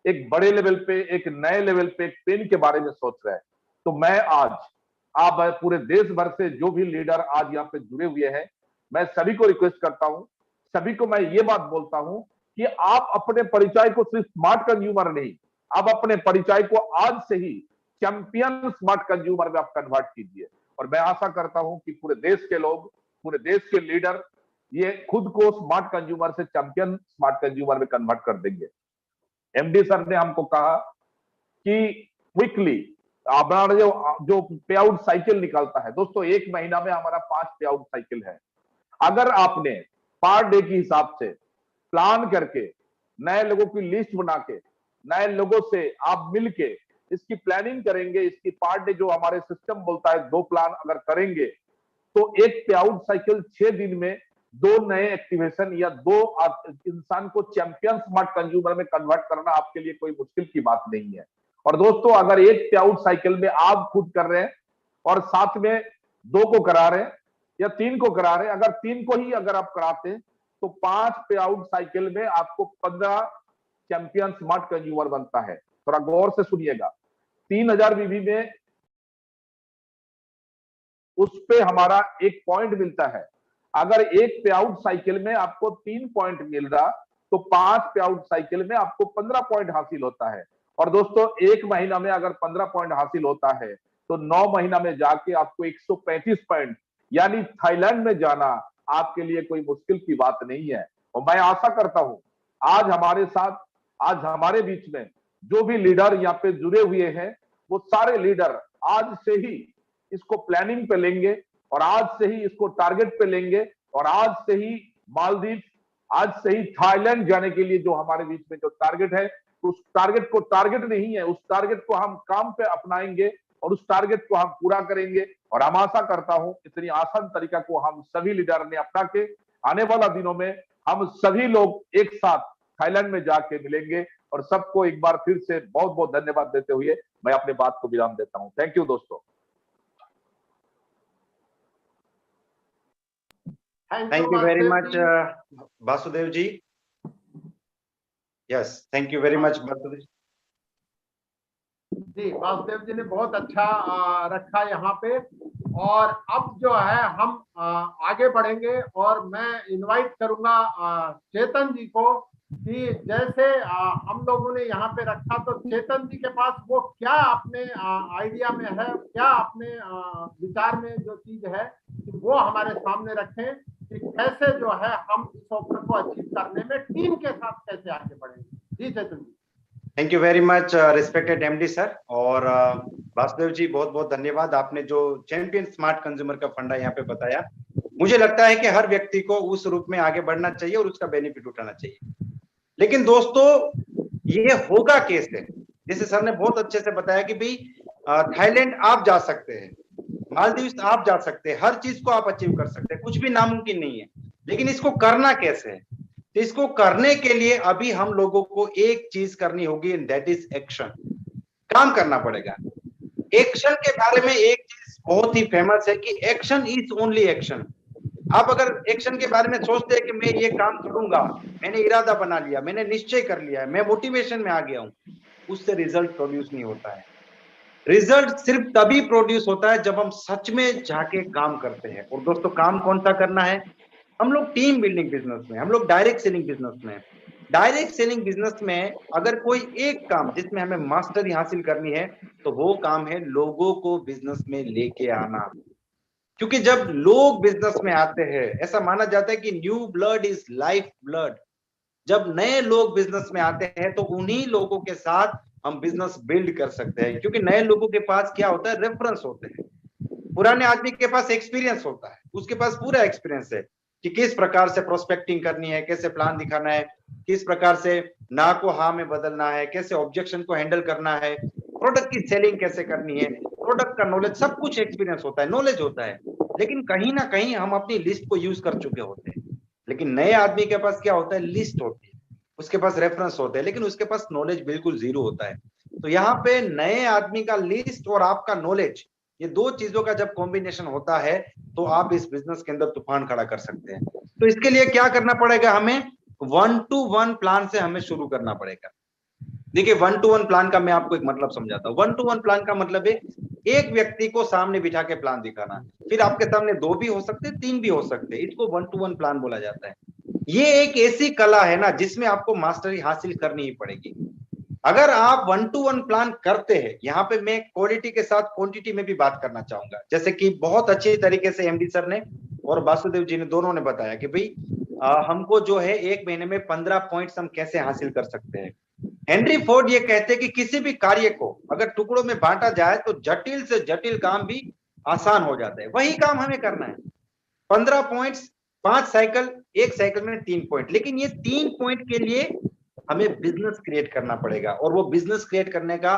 एक बड़े लेवल पे, एक नए लेवल पे एक पेन के बारे में सोच रहे हैं। तो मैं आज आप पूरे देश भर से जो भी लीडर आज यहाँ पे जुड़े हुए हैं, मैं सभी को रिक्वेस्ट करता हूं, सभी को मैं ये बात बोलता हूं कि आप अपने परिचय को सिर्फ स्मार्ट कंज्यूमर नहीं, आप अपने परिचय को आज से ही चैंपियन स्मार्ट कंज्यूमर में आप कन्वर्ट कीजिए। और मैं आशा करता हूं कि पूरे देश के लोग, पूरे देश के लीडर ये खुद को स्मार्ट कंज्यूमर से चैंपियन स्मार्ट कंज्यूमर में कन्वर्ट कर देंगे। एमडी सर ने हमको कहा कि क्विकली हमारा जो पे आउट साइकिल निकलता है, दोस्तों 1 महीना में हमारा 5 पे आउट साइकिल है। अगर आपने पर डे के हिसाब से प्लान करके नए लोगों की लिस्ट बना के नए लोगों से आप मिलके इसकी प्लानिंग करेंगे, इसकी पर डे जो हमारे सिस्टम बोलता है 2 प्लान अगर करेंगे तो एक पे आउट साइकिल 6 दिन में 2 नए एक्टिवेशन या 2 इंसान को चैंपियन स्मार्ट कंज्यूमर में कन्वर्ट करना आपके लिए कोई मुश्किल की बात नहीं है। और दोस्तों अगर एक पे आउट साइकिल में आप खुद कर रहे हैं और साथ में 2 को करा रहे हैं या 3 को करा रहे हैं, अगर 3 को ही अगर आप कराते हैं तो 5 पे आउट साइकिल में आपको 15 चैंपियन स्मार्ट कंज्यूमर बनता है। थोड़ा गौर से सुनिएगा, 3000 बीबी में उस पे हमारा एक पॉइंट मिलता है। अगर एक पे आउट साइकिल में आपको 3 पॉइंट मिल रहा तो 5 पे आउट साइकिल में आपको 15 पॉइंट हासिल होता है। और दोस्तों 1 महीना में अगर 15 पॉइंट हासिल होता है तो 9 महीना में जाके आपको 135 पॉइंट यानी थाईलैंड में जाना आपके लिए कोई मुश्किल की बात नहीं है। और मैं आशा करता हूं आज हमारे साथ, आज हमारे बीच में जो भी लीडर यहाँ पे जुड़े हुए हैं वो सारे लीडर आज से ही इसको प्लानिंग पे लेंगे और आज से ही इसको टारगेट पे लेंगे और आज से ही मालदीव, आज से ही थाईलैंड जाने के लिए जो हमारे बीच में जो टारगेट है, उस टारगेट को टारगेट नहीं है, उस टारगेट को हम काम पे अपनाएंगे और उस टारगेट को हम पूरा करेंगे। और हम आशा करता हूं इतनी आसान तरीका को हम सभी लीडर ने अपना के आने वाला दिनों में हम सभी लोग एक साथ थाईलैंड में जाके मिलेंगे। और सबको एक बार फिर से बहुत बहुत धन्यवाद देते हुए मैं अपनी बात को विराम देता हूं। थैंक यू दोस्तों। Thank you very much, Vasudev ji. Yes, thank you very much, Vasudev ji. जी, वासुदेव जी ने बहुत अच्छा रखा यहाँ पे। और अब जो है हम आगे बढ़ेंगे और मैं इनवाइट करूंगा चेतन जी को कि जैसे हम लोगों ने यहाँ पे रखा तो चेतन जी के पास वो क्या अपने आइडिया में है, क्या अपने विचार में जो चीज है वो हमारे सामने रखें कि कैसे जो है हम इस ऑफर को अचीव करने में टीम के साथ कैसे आगे बढ़ेंगे। जी Chetan ji. Thank you very much respected MD sir. और वासुदेव जी बहुत बहुत धन्यवाद, आपने जो चैंपियन स्मार्ट कंज्यूमर का फंडा यहाँ पे बताया। मुझे लगता है कि हर व्यक्ति को उस रूप में आगे बढ़ना चाहिए और उसका बेनिफिट उठाना चाहिए। लेकिन दोस्तों ये होगा कैसे? जैसे सर ने बहुत अच्छे से बताया कि भाई थाईलैंड आप जा सकते हैं, मालदीव आप जा सकते हैं, हर चीज को आप अचीव कर सकते हैं, कुछ भी नामुमकिन नहीं है। लेकिन इसको करना कैसे है? तो इसको करने के लिए अभी हम लोगों को एक चीज करनी होगी एंड दैट इज एक्शन। काम करना पड़ेगा। एक्शन के बारे में एक चीज बहुत ही फेमस है कि एक्शन इज ओनली एक्शन। आप अगर एक्शन के बारे में सोचते हैं कि मैं ये काम करूंगा, मैंने इरादा बना लिया, मैंने निश्चय कर लिया है, मैं मोटिवेशन में आ गया हूं, उससे रिजल्ट प्रोड्यूस नहीं होता है। रिजल्ट सिर्फ तभी प्रोड्यूस होता है जब हम सच में जाके काम करते हैं। और दोस्तों काम कौन सा करना है? हम लोग टीम बिल्डिंग बिजनेस में, हम लोग डायरेक्ट सेलिंग बिजनेस में। डायरेक्ट सेलिंग बिजनेस में अगर कोई एक काम जिसमें हमें मास्टरी हासिल करनी है तो वो काम है लोगों को बिजनेस में लेके आना। क्योंकि जब लोग बिजनेस में आते हैं, ऐसा माना जाता है कि new blood is life blood. जब नए लोग बिजनेस में आते हैं तो उन्हीं लोगों के साथ हम बिजनेस बिल्ड कर सकते हैं। क्योंकि नए लोगों के पास क्या होता है? रेफरेंस होते हैं। पुराने आदमी के पास एक्सपीरियंस होता है, उसके पास पूरा एक्सपीरियंस है कि किस प्रकार से प्रोस्पेक्टिंग करनी है, कैसे प्लान दिखाना है, किस प्रकार से ना को हाँ में बदलना है, कैसे ऑब्जेक्शन को हैंडल करना है, प्रोडक्ट की सेलिंग कैसे करनी है, प्रोडक्ट का नॉलेज, सब कुछ एक्सपीरियंस होता है, नॉलेज होता है। लेकिन कहीं ना कहीं हम अपनी लिस्ट को यूज कर चुके होते हैं। लेकिन नए आदमी के पास क्या होता है? लिस्ट होती है, उसके पास रेफरेंस होते हैं, लेकिन उसके पास नॉलेज बिल्कुल जीरो होता है। तो यहाँ पे नए आदमी का लिस्ट और आपका नॉलेज, ये दो चीजों का जब कॉम्बिनेशन होता है तो आप इस बिजनेस के अंदर तूफान खड़ा कर सकते हैं। तो इसके लिए क्या करना पड़ेगा? हमें 1-to-1 प्लान से हमें शुरू करना पड़ेगा। देखिए 1-to-1 प्लान का मैं आपको एक मतलब समझाता हूँ। 1-to-1 प्लान का मतलब है एक व्यक्ति को सामने बिठा के प्लान दिखाना। फिर आपके सामने 2 भी हो सकते हैं, 3 भी हो सकते हैं, इसको 1-to-1 प्लान बोला जाता है। ये एक ऐसी कला है ना जिसमें आपको मास्टरी हासिल करनी ही पड़ेगी। अगर आप 1-to-1 प्लान करते हैं, यहाँ पे मैं क्वालिटी के साथ क्वांटिटी में भी बात करना चाहूंगा। जैसे कि बहुत अच्छी तरीके से एमडी सर ने और वासुदेव जी ने दोनों ने बताया कि भाई हमको जो है 1 महीने में 15 पॉइंट्स हम कैसे हासिल कर सकते हैं। हेनरी फोर्ड ये कहते हैं कि किसी भी कार्य को अगर टुकड़ों में बांटा जाए तो जटिल से जटिल काम भी आसान हो जाता है। वही काम हमें करना है। 15 पॉइंट्स 5 साइकिल, एक साइकिल में 3 पॉइंट, लेकिन ये 3 पॉइंट के लिए हमें बिजनेस क्रिएट करना पड़ेगा, और वो बिजनेस क्रिएट करने का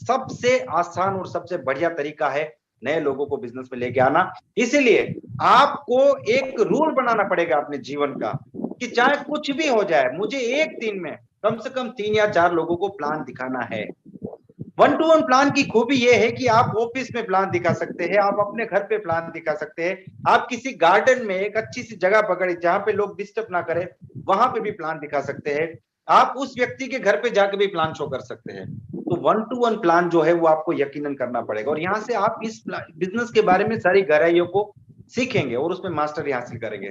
सबसे आसान और सबसे बढ़िया तरीका है नए लोगों को बिजनेस में लेके आना। इसीलिए आपको एक रूल बनाना पड़ेगा अपने जीवन का कि चाहे कुछ भी हो जाए, मुझे एक दिन में कम से कम 3 या 4 लोगों को प्लान दिखाना है। 1-to-1 प्लान की खूबी यह है कि आप ऑफिस में प्लान दिखा सकते हैं, आप अपने घर पे प्लान दिखा सकते हैं, आप किसी गार्डन में एक अच्छी सी जगह पकड़े जहां पे लोग डिस्टर्ब ना करें, वहां पे भी प्लान दिखा सकते हैं, आप उस व्यक्ति के घर पे जाके भी प्लान शो कर सकते हैं। तो 1-to-1 प्लान जो है वो आपको यकीनन करना पड़ेगा, और यहां से आप इस बिजनेस के बारे में सारी गहराइयों को सीखेंगे और उसमें मास्टरी हासिल करेंगे।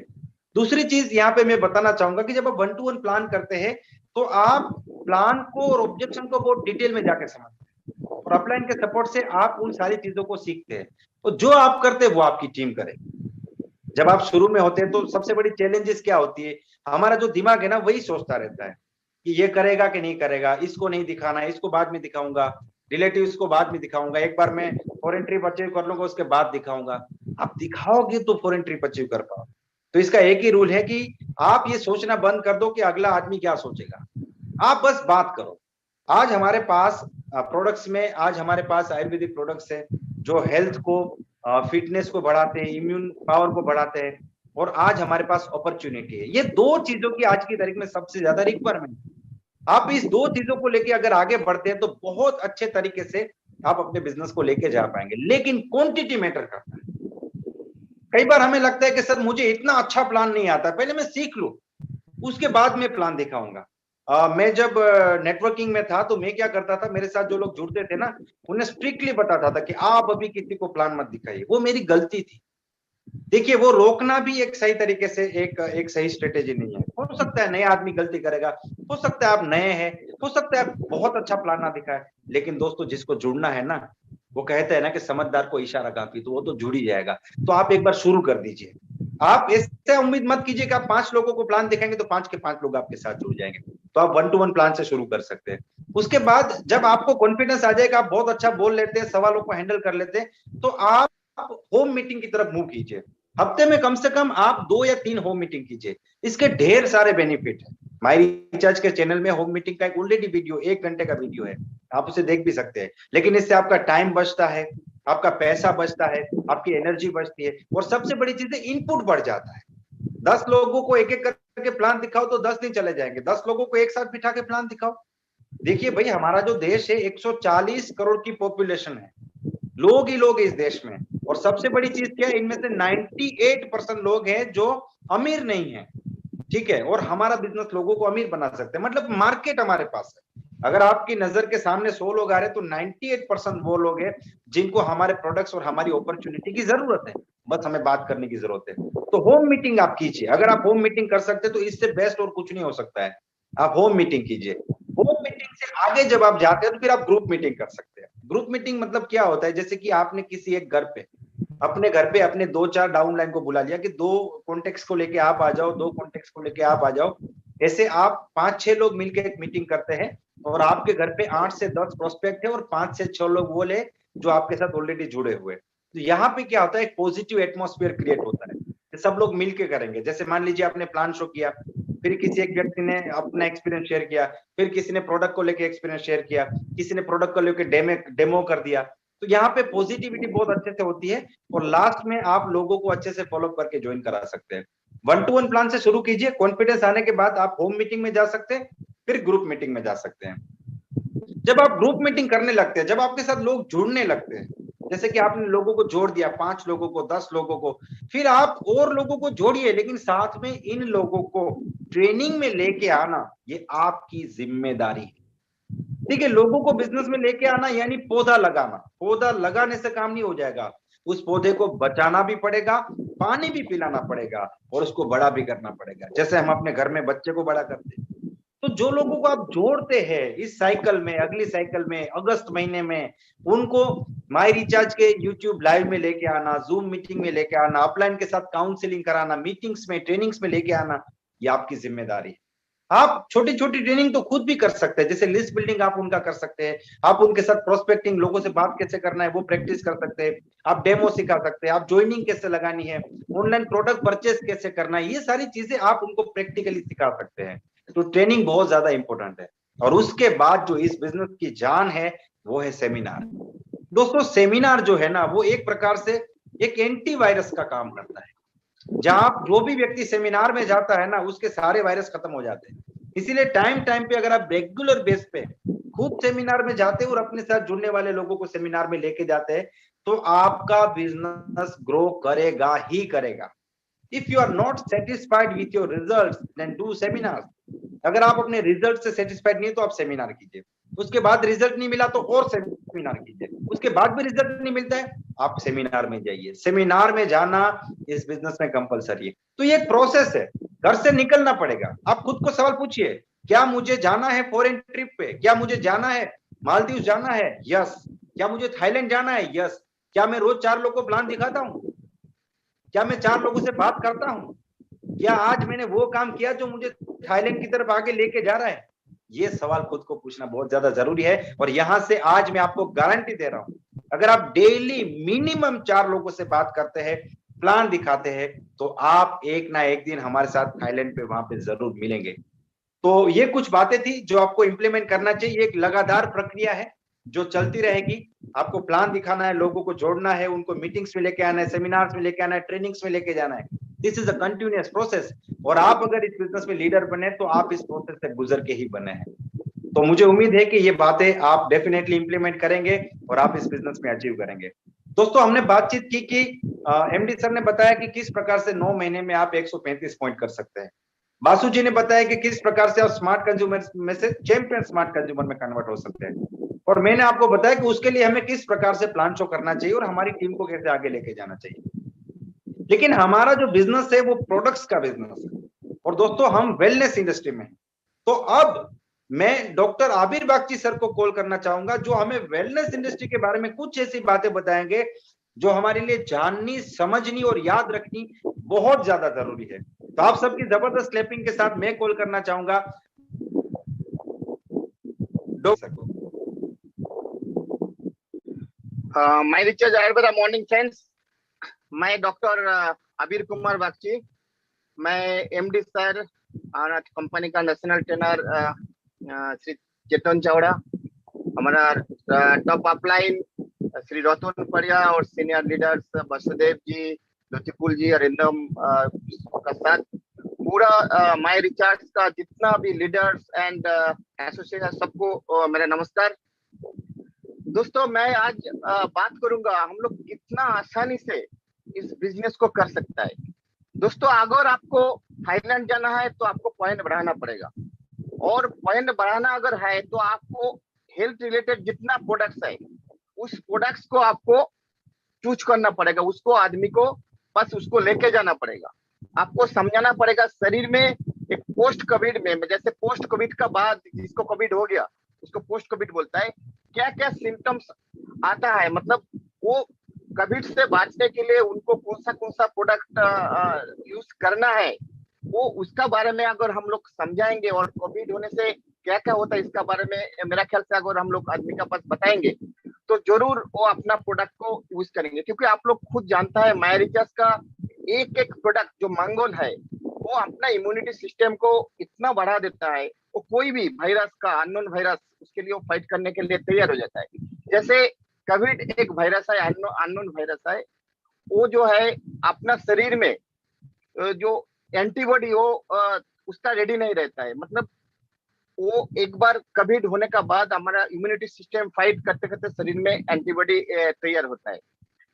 दूसरी चीज यहाँ पे मैं बताना चाहूंगा कि जब आप 1-to-1 प्लान करते हैं तो आप प्लान को और ऑब्जेक्शन को बहुत डिटेल में जाके समझते हैं, और अपलाइन के सपोर्ट से आप उन सारी चीजों को सीखते हैं। तो जो आप करते हैं वो आपकी टीम करेगी। जब आप शुरू में होते हैं तो सबसे बड़ी चैलेंजेस क्या होती है, हमारा जो दिमाग है ना वही सोचता रहता है कि ये करेगा कि नहीं करेगा, इसको नहीं दिखाना, इसको बाद में दिखाऊंगा, रिलेटिव्स को बाद में दिखाऊंगा, एक बार मैं फॉरेन ट्रिप अचीव कर लूंगा उसके बाद दिखाऊंगा। आप दिखाओगे तो फॉरेन ट्रिप अचीव कर पाओ। तो इसका एक ही रूल है कि आप ये सोचना बंद कर दो कि अगला आदमी क्या सोचेगा, आप बस बात करो। आज हमारे पास प्रोडक्ट्स में, आज हमारे पास आयुर्वेदिक प्रोडक्ट्स है जो हेल्थ को, फिटनेस को बढ़ाते हैं, इम्यून पावर को बढ़ाते हैं, और आज हमारे पास अपॉर्चुनिटी है। ये 2 चीजों की आज की तारीख में सबसे ज्यादा रिक्वायरमेंट है। आप इस 2 चीजों को लेके अगर आगे बढ़ते हैं तो बहुत अच्छे तरीके से आप अपने बिजनेस को लेके जा पाएंगे, लेकिन क्वांटिटी मैटर करता है। कई बार हमें लगता है कि सर मुझे इतना अच्छा प्लान नहीं आता, पहले मैं सीख लूं उसके बाद मैं प्लान दिखाऊंगा। मैं जब नेटवर्किंग में था तो मैं क्या करता था, मेरे साथ जो लोग जुड़ते थे ना उन्हें स्ट्रिक्टली बताता था कि आप अभी किसी को प्लान मत दिखाइए। वो मेरी गलती थी। देखिए, वो रोकना भी एक सही तरीके से एक सही स्ट्रेटेजी नहीं है। हो सकता है नए आदमी गलती करेगा, हो सकता है आप नए हैं, हो सकता है आप बहुत अच्छा प्लान ना दिखाए, लेकिन दोस्तों जिसको जुड़ना है ना, वो कहते हैं ना कि समझदार को इशारा काफी, तो वो तो जुड़ ही जाएगा। तो आप एक बार शुरू कर दीजिए। आप ऐसे उम्मीद मत कीजिए कि आप 5 लोगों को प्लान दिखाएंगे तो 5 के 5 लोग आपके साथ जुड़ जाएंगे। तो आप 1-to-1 प्लान से शुरू कर सकते हैं। उसके बाद जब आपको कॉन्फिडेंस आ जाएगा, आप बहुत अच्छा बोल लेते हैं, सवालों को हैंडल कर लेते हैं, तो आप होम मीटिंग की तरफ मूव कीजिए। हफ्ते में कम से कम आप 2 या 3 होम मीटिंग कीजिए। इसके ढेर सारे बेनिफिट है। माई रिचार्ज के चैनल में होम मीटिंग का एक ऑलरेडी वीडियो, 1 घंटे का वीडियो है, आप उसे देख भी सकते हैं। लेकिन इससे आपका टाइम बचता है, आपका पैसा बचता है, आपकी एनर्जी बचती है, और सबसे बड़ी चीज है इनपुट बढ़ जाता है। 10 लोगों को एक एक करके प्लान दिखाओ तो 10 दिन चले जाएंगे, 10 लोगों को एक साथ बिठा के प्लान दिखाओ। देखिए भाई, हमारा जो देश है 140 करोड़ की पॉपुलेशन है, लोग ही लोग इस देश में, और सबसे बड़ी चीज क्या है, इनमें से 98% लोग हैं जो अमीर नहीं है, ठीक है, और हमारा बिजनेस लोगों को अमीर बना सकते हैं। मतलब मार्केट हमारे पास है। अगर आपकी नजर के सामने 100 लोग आ रहे हैं तो 98% वो लोग हैं जिनको हमारे प्रोडक्ट्स और हमारी अपॉर्चुनिटी की जरूरत है, बस हमें बात करने की जरूरत है। तो होम मीटिंग आप कीजिए। अगर आप होम मीटिंग कर सकते हैं तो इससे बेस्ट और कुछ नहीं हो सकता है। आप होम मीटिंग कीजिए। होम मीटिंग से आगे जब आप जाते हैं तो फिर आप ग्रुप मीटिंग कर सकते हैं। ग्रुप मीटिंग मतलब क्या होता है, जैसे कि आपने किसी एक घर पे, अपने घर पे अपने 2-4 डाउनलाइन को बुला लिया कि 2 कॉन्टेक्ट्स को लेके आप आ जाओ, 2 कॉन्टेक्ट्स को लेके आप आ जाओ। ऐसे आप 5-6 लोग मिलकर एक मीटिंग करते हैं, और आपके घर पे 8 से 10 प्रोस्पेक्ट है और 5 से 6 लोग वो ले जो आपके साथ ऑलरेडी जुड़े हुए। तो यहाँ पे क्या होता है, एक पॉजिटिव एटमॉस्फेयर क्रिएट होता है कि सब लोग मिलके करेंगे। जैसे मान लीजिए आपने प्लान शो किया, फिर किसी एक व्यक्ति ने अपना एक्सपीरियंस शेयर किया, फिर किसी ने प्रोडक्ट को लेके एक्सपीरियंस शेयर किया, किसी ने प्रोडक्ट को लेके डेमो कर दिया। तो यहाँ पे पॉजिटिविटी बहुत अच्छे से होती है, और लास्ट में आप लोगों को अच्छे से फॉलो करके ज्वाइन करा सकते हैं। 1-to-1 प्लान से शुरू कीजिए। कॉन्फिडेंस आने के बाद आप होम मीटिंग में जा सकते हैं, फिर ग्रुप मीटिंग में जा सकते हैं। जब आप ग्रुप मीटिंग करने लगते हैं, जब आपके साथ लोग जुड़ने लगते हैं, जैसे कि आपने लोगों को जोड़ दिया, 5 लोगों को, 10 लोगों को, फिर आप और लोगों को जोड़िए, लेकिन साथ में इन लोगों को ट्रेनिंग में लेके आना ये आपकी जिम्मेदारी है। ठीक है, लोगों को बिजनेस में लेके आना यानी पौधा लगाना। पौधा लगाने से काम नहीं हो जाएगा, उस पौधे को बचाना भी पड़ेगा, पानी भी पिलाना पड़ेगा, और उसको बड़ा भी करना पड़ेगा, जैसे हम अपने घर में बच्चे को बड़ा करते हैं। तो जो लोगों को आप जोड़ते हैं इस साइकिल में, अगली साइकिल में, अगस्त महीने में, उनको माई रिचार्ज के यूट्यूब लाइव में लेके आना, जूम मीटिंग में लेके आना, अपलाइन के साथ काउंसलिंग कराना, मीटिंग्स में, ट्रेनिंग्स में लेके आना, ये आपकी जिम्मेदारी है। आप छोटी छोटी ट्रेनिंग तो खुद भी कर सकते हैं, जैसे लिस्ट बिल्डिंग आप उनका कर सकते हैं, आप उनके साथ प्रोस्पेक्टिंग, लोगों से बात कैसे करना है वो प्रैक्टिस कर सकते हैं, आप डेमो सिखा सकते हैं, आप ज्वाइनिंग कैसे लगानी है, ऑनलाइन प्रोडक्ट परचेस कैसे करना है, ये सारी चीजें आप उनको प्रैक्टिकली सिखा सकते हैं। तो ट्रेनिंग बहुत ज्यादा इंपॉर्टेंट है। और उसके बाद जो इस बिजनेस की जान है वो है सेमिनार। दोस्तों सेमिनार जो है ना वो एक प्रकार से एक एंटीवायरस का काम करता है। जहां जो भी व्यक्ति सेमिनार में जाता है ना उसके सारे वायरस खत्म हो जाते हैं। इसीलिए टाइम टाइम पे अगर आप रेगुलर बेस पे खुद सेमिनार में जाते हैं और अपने साथ जुड़ने वाले लोगों को सेमिनार में लेके जाते हैं तो आपका बिजनेस ग्रो करेगा ही करेगा। If you are not satisfied with your results then do seminar. अगर आप अपने रिजल्ट से सेटिस्फाइड नहीं है तो आप सेमिनार कीजिए, उसके बाद रिजल्ट नहीं मिला तो और सेमिनार कीजिए, उसके बाद भी रिजल्ट नहीं मिलता है आप सेमिनार में जाइए। सेमिनार में जाना इस बिजनेस में कंपलसरी है। तो ये एक प्रोसेस है, घर से निकलना पड़ेगा। आप खुद को सवाल पूछिए, क्या मुझे जाना है फॉरेन ट्रिप पे, क्या मुझे जाना है मालदीव जाना है, यस। क्या मुझे थाईलैंड जाना है, यस। क्या मैं रोज 4 लोगों को प्लान दिखाता हूँ, क्या मैं 4 लोगों से बात करता हूँ, क्या आज मैंने वो काम किया जो मुझे थाईलैंड की तरफ आगे लेके जा रहा है। ये सवाल खुद को पूछना बहुत ज्यादा जरूरी है। और यहां से आज मैं आपको गारंटी दे रहा हूं, अगर आप डेली मिनिमम 4 लोगों से बात करते हैं, प्लान दिखाते हैं, तो आप एक ना एक दिन हमारे साथ थाईलैंड पे वहां पे जरूर मिलेंगे। तो ये कुछ बातें थी जो आपको इंप्लीमेंट करना चाहिए। एक लगातार प्रक्रिया है जो चलती रहेगी। आपको प्लान दिखाना है, लोगों को जोड़ना है, उनको मीटिंग्स में लेके आना है, सेमिनार्स में लेके आना है, ट्रेनिंग्स में लेके जाना है। This is a continuous process. और आप अगर इस बिजनेस में लीडर बने तो आप इस प्रोसेस से गुजर के ही बने हैं। तो मुझे उम्मीद है कि ये बातें आप डेफिनेटली इंप्लीमेंट करेंगे और आप इस बिजनेस में अचीव करेंगे। दोस्तों हमने बातचीत की कि एमडी सर ने बताया कि किस प्रकार से 9 महीने में आप 135 पॉइंट कर सकते हैं। बासु जी ने बताया कि किस प्रकार से आप स्मार्ट कंज्यूमर में से चैंपियन स्मार्ट कंज्यूमर में कन्वर्ट हो सकते हैं। और मैंने आपको बताया कि उसके लिए हमें किस प्रकार से प्लान शो करना चाहिए और हमारी टीम को कैसे आगे लेके जाना चाहिए। लेकिन हमारा जो बिजनेस है वो प्रोडक्ट्स का बिजनेस है और दोस्तों हम वेलनेस इंडस्ट्री में हैं। तो अब मैं डॉक्टर आबिर बागची सर को कॉल करना चाहूंगा जो हमें वेलनेस इंडस्ट्री के बारे में कुछ ऐसी बातें बताएंगे जो हमारे लिए जाननी, समझनी और याद रखनी बहुत ज्यादा जरूरी है। तो आप सबकी जबरदस्त क्लैपिंग के साथ मैं कॉल करना चाहूंगा my recharge Ayurveda morning friends. मैं डॉक्टर आबिर कुमार बागची, मैं एमडी सर और कंपनी का नेशनल ट्रेनर श्री चेतन चावड़ा, हमारा टॉप अपलाइन श्री रतन परिया और सीनियर लीडर्स वसुदेव जी, ज्योतिपुल जी, अरिंदम का साथ पूरा माय रिचार्ज का जितना भी लीडर्स एंड एसोसिएशन सबको मेरा नमस्कार। दोस्तों मैं आज बात करूंगा हम लोग कितना आसानी से इस बिजनेस को कर सकता है। दोस्तों अगर आपको थाईलैंड जाना है तो आपको पॉइंट बढ़ाना पड़ेगा और पॉइंट बढ़ाना अगर है तो आपको हेल्थ रिलेटेड जितना प्रोडक्ट्स है उस प्रोडक्ट्स को आपको चूज करना पड़ेगा, उसको आदमी को बस उसको लेके जाना पड़ेगा। आपको समझाना पड़ेगा शरीर में एक पोस्ट कोविड में, जैसे पोस्ट कोविड का बाद जिसको कोविड हो गया उसको पोस्ट कोविड बोलता है, क्या क्या सिम्टम्स आता है, मतलब वो कोविड से बचने के लिए उनको कौन सा प्रोडक्ट यूज करना है वो उसका बारे में अगर हम लोग समझाएंगे और कोविड होने से क्या क्या होता है इसका बारे में मेरा ख्याल से अगर हम लोग आदमी का पास बताएंगे तो जरूर वो अपना प्रोडक्ट को यूज करेंगे। क्योंकि आप लोग खुद जानता है माय रिचार्ज का एक एक प्रोडक्ट जो मंगोल है वो अपना इम्यूनिटी सिस्टम को इतना बढ़ा देता है, वो कोई भी वायरस का अननोन वायरस उसके लिए वो फाइट करने के लिए तैयार हो जाता है। जैसे कोविड एक वायरस है, अननोन वायरस है, वो जो है अपना शरीर में जो एंटीबॉडी वो उसका रेडी नहीं रहता है, मतलब वो एक बार कोविड होने का बाद हमारा इम्यूनिटी सिस्टम फाइट करते करते शरीर में एंटीबॉडी तैयार होता है।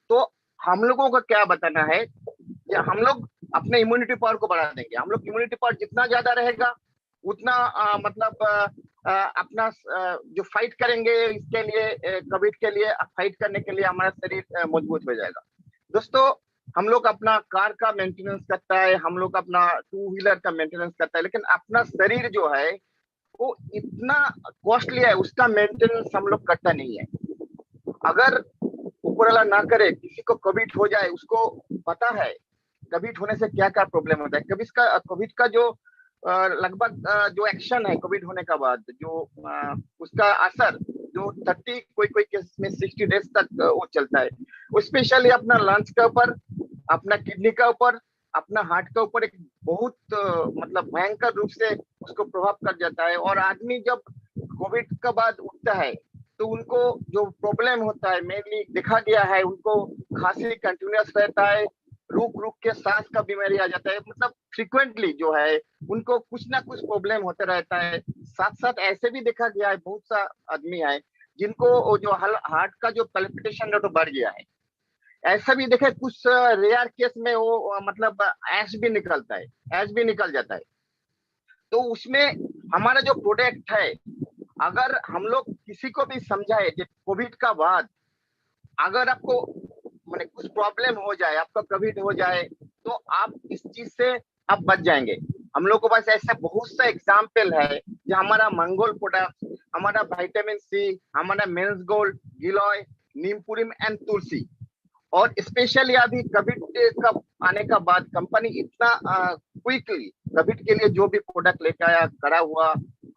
तो हम लोगों को क्या बताना है कि हम लोग अपने इम्यूनिटी पावर को बढ़ा देंगे। हम लोग इम्यूनिटी पावर जितना ज्यादा रहेगा उतना अपना जो फाइट करेंगे इसके लिए कोविड के लिए फाइट करने के लिए हमारा शरीर मजबूत हो जाएगा। दोस्तों हम लोग अपना कार का मेंटेनेंस करता है, हम लोग अपना 2 व्हीलर का मेंटेनेंस करता है, लेकिन अपना शरीर जो है वो इतना कॉस्टली है उसका मेंटेनेंस हम लोग करता नहीं है। अगर ऊपर वाला ना करे किसी को कोविड हो जाए उसको पता है कोविड होने से क्या क्या प्रॉब्लम होता है। कोविड का जो लगभग जो एक्शन है कोविड होने का बाद, जो उसका असर जो 30 कोई केस में 60 डेज तक वो चलता है, वो स्पेशली अपना लंग्स के ऊपर, अपना किडनी का ऊपर, अपना हार्ट के ऊपर एक बहुत मतलब भयंकर रूप से उसको प्रभाव कर जाता है। और आदमी जब कोविड के बाद उठता है तो उनको जो प्रॉब्लम होता है, मेनली देखा गया है, उनको खांसी कंटिन्यूअस रहता है, रुक रुक के सांस का बीमारी आ जाता है, मतलब फ्रिक्वेंटली जो है उनको कुछ ना कुछ प्रॉब्लम होता रहता है। साथ साथ ऐसे भी देखा गया है, बहुत सा आदमी है जिनको जो हार्ट का जो पैल्पिटेशन रेट बढ़ गया है। ऐसा भी देखे कुछ रेयर केस में वो मतलब ऐश भी निकलता है, ऐश भी निकल जाता है। तो उसमें हमारा जो प्रोडक्ट है, अगर हम लोग किसी को भी समझाए कि कोविड का बाद अगर आपको मैंने कुछ प्रॉब्लम हो जाए, आपका कोविड हो जाए, तो आप इस चीज से आप बच जाएंगे। हम लोग के पास ऐसा बहुत सा एग्जाम्पल है जो हमारा मंगोल प्रोडक्ट, हमारा विटामिन सी, हमारा मेंस गोल्ड, गिलोय, नीमपुरिम एंड तुलसी। और स्पेशली अभी कोविड का आने का बाद कंपनी इतना क्विकली कोविड के लिए जो भी प्रोडक्ट लेके आया, कड़ा हुआ,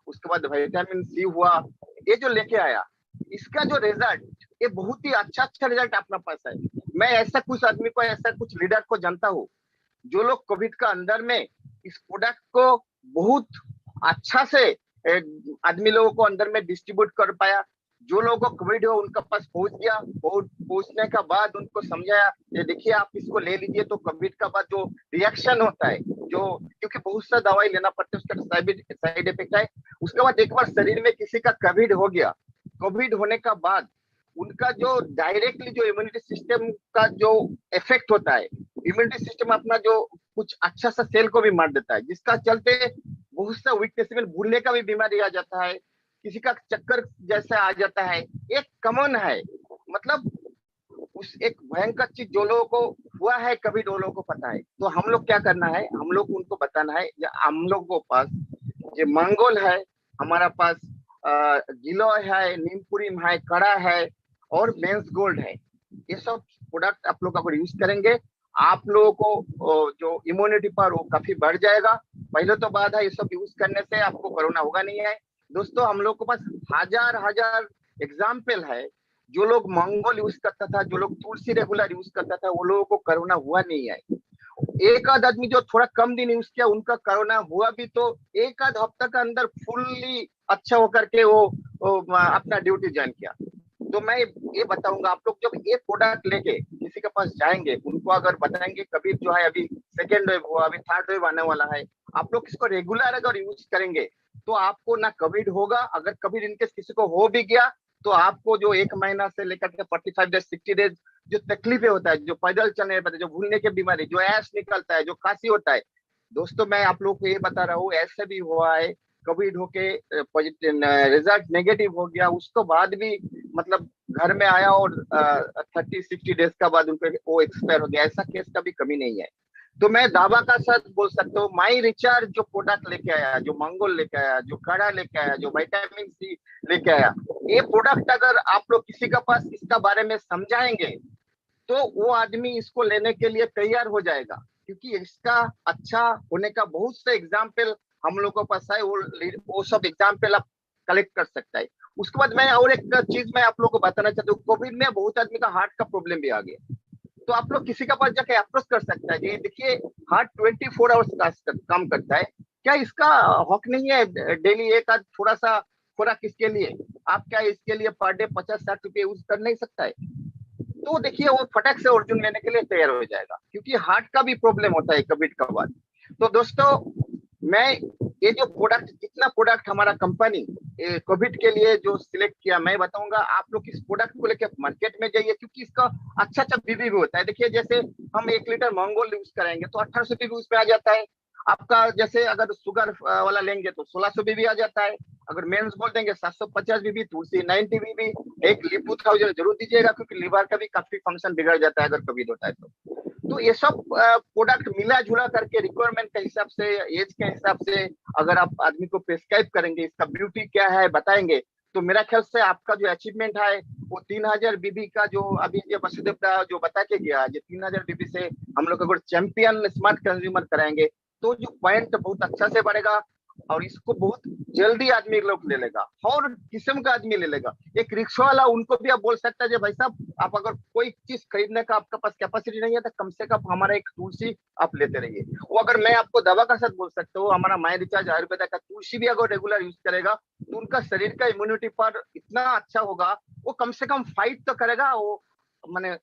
उसके बाद विटामिन सी हुआ, ये जो लेके आया, इसका जो रिजल्ट, ये बहुत ही अच्छा रिजल्ट अपना पास है। मैं ऐसा कुछ आदमी को, ऐसा कुछ लीडर को जानता हूँ जो लोग कोविड का अंदर में इस प्रोडक्ट को बहुत अच्छा से आदमी लोगों को अंदर में डिस्ट्रीब्यूट कर पाया। जो लोगों को कोविड हो उनका पास पहुंच गया, पहुंचने का बाद उनको समझाया, ये देखिए आप इसको ले लीजिए, तो कोविड का बाद जो रिएक्शन होता है, जो क्योंकि बहुत सा दवाई लेना पड़ता है, उसका साइड इफेक्ट है। उसके बाद एक बार शरीर में किसी का कोविड हो गया, कोविड होने का बाद उनका जो डायरेक्टली जो इम्यूनिटी सिस्टम का जो इफेक्ट होता है, इम्यूनिटी सिस्टम अपना जो कुछ अच्छा सा सेल को भी मार देता है, जिसका चलते बहुत सा वीकनेस में भूलने का भी बीमारी आ जाता है, किसी का चक्कर जैसा आ जाता है। एक कॉमन है, मतलब उस एक भयंकर चीज जो लोगों को हुआ है कोविड, वो लोगों को पता है। तो हम लोग क्या करना है, हम लोग उनको बताना है, हम लोग को पास जो मंगोल है, हमारा पास गिलोय है, नीमपुरिम है, कड़ा है और मेंस गोल्ड है। ये सब प्रोडक्ट आप लोग अगर यूज करेंगे, आप लोगों को जो इम्यूनिटी पावर वो काफी बढ़ जाएगा। पहले तो बात है, ये सब यूज करने से आपको कोरोना होगा नहीं है। दोस्तों, हम लोग के पास हजार एग्जाम्पल है, जो लोग मंगोल यूज करता था, जो लोग तुलसी रेगुलर यूज करता था, वो लोगों को कोरोना हुआ नहीं है। एक आध आदमी जो थोड़ा कम दिन यूज किया, उनका कोरोना हुआ भी तो एक आध हफ्ते के अंदर फुल्ली अच्छा होकर के वो अपना ड्यूटी ज्वाइन किया। तो मैं ये बताऊंगा, आप लोग जब ये प्रोडक्ट लेके किसी के पास जाएंगे, उनको अगर बताएंगे कभी जो है अभी सेकेंड वेव हुआ, अभी थर्ड वेव आने वाला है, आप लोग इसको रेगुलर अगर यूज करेंगे तो आपको ना कोविड होगा। अगर कोविड इनकेस किसी को हो भी गया तो आपको जो 1 महीना से लेकर के 45 डेज 60 डेज जो तकलीफें होता है, जो पैदल चलने पर, जो भूलने की बीमारी, जो ऐश निकलता है, जो खांसी होता है, दोस्तों मैं आप लोग को ये बता रहा हूँ, ऐसे भी हुआ है कोविड होके पॉजिटिव रिजल्ट नेगेटिव हो गया, उसको बाद भी मतलब घर में आया और 30-60 डेज का बाद उनको वो एक्सपायर हो गया। ऐसा केस का भी कमी नहीं है। तो मैं दावा का साथ बोल सकता हूँ, माई रिचार्ज जो प्रोडक्ट लेके आया, जो मंगोल लेके आया, जो कड़ा लेके आया, जो विटामिन सी लेके आया, ये प्रोडक्ट अगर आप लोग किसी के पास इसका बारे में समझाएंगे तो वो आदमी इसको लेने के लिए तैयार हो जाएगा, क्योंकि इसका अच्छा होने का बहुत से एग्जाम्पल हम लोग के पास है। वो सब एग्जाम्पल आप कलेक्ट कर सकता है। उसके बाद मैं और एक चीज मैं आप लोग को बताना चाहता हूँ, कोविड में बहुत आदमी का हार्ट का प्रॉब्लम भी आ गया, तो आप लोग किसी का पास जाके अप्रोच कर सकता है, ये देखिए हार्ट 24 आवर्स काम करता है, क्या इसका हक नहीं है डेली एक आध थोड़ा सा खुराक इसके लिए? आप क्या इसके लिए पर डे 50-60 रुपए यूज कर नहीं सकता है? तो देखिए वो फटक से अर्जुन लेने के लिए तैयार हो जाएगा, क्योंकि हार्ट का भी प्रॉब्लम होता है कोविड का बाद। तो दोस्तों, मैं ये जो प्रोडक्ट, जितना प्रोडक्ट हमारा कंपनी कोविड के लिए जो सिलेक्ट किया, मैं बताऊंगा आप लोग इस प्रोडक्ट को लेकर मार्केट में जाइए, क्योंकि इसका अच्छा बीबी भी होता है। देखिए जैसे हम 1 लीटर मंगोल यूज करेंगे तो 1800 बीबी उसमें आ जाता है। आपका जैसे अगर शुगर वाला लेंगे तो 1600 बीबी आ जाता है। अगर मेंस गोल्ड देंगे 750 बीबी, तुलसी 90 बीबी, एक लिप 2000 जरूर दीजिएगा, क्योंकि लीवर का भी काफी फंक्शन बिगड़ जाता है अगर कोविड होता है तो ये सब प्रोडक्ट मिला जुला करके रिक्वायरमेंट के हिसाब से, एज के हिसाब से अगर आप आदमी को प्रिस्क्राइब करेंगे, इसका ब्यूटी क्या है बताएंगे, तो मेरा ख्याल से आपका जो अचीवमेंट है वो 3000 बीबी का जो अभी ये वसुदेव जो बता के गया, जो 3000 बीबी से हम लोग अगर चैंपियन स्मार्ट कंज्यूमर कराएंगे तो जो पॉइंट बहुत अच्छा से बढ़ेगा और इसको बहुत जल्दी आदमी लोग ले लेगा और किस्म का आदमी ले लेगा। एक रिक्शा वाला उनको भी आप बोल सकता है भाई साहब, आप अगर कोई चीज खरीदने का आपके पास कैपेसिटी नहीं है तो कम से कम हमारा एक तुलसी आप लेते रहिए। वो अगर मैं आपको दवा का साथ बोल सकता हूँ, हमारा माई रिचार्ज आयुर्वेदा का तुलसी भी अगर रेगुलर यूज करेगा तो उनका शरीर का इम्यूनिटी पर इतना अच्छा होगा, वो कम से कम फाइट तो करेगा। वो मैंने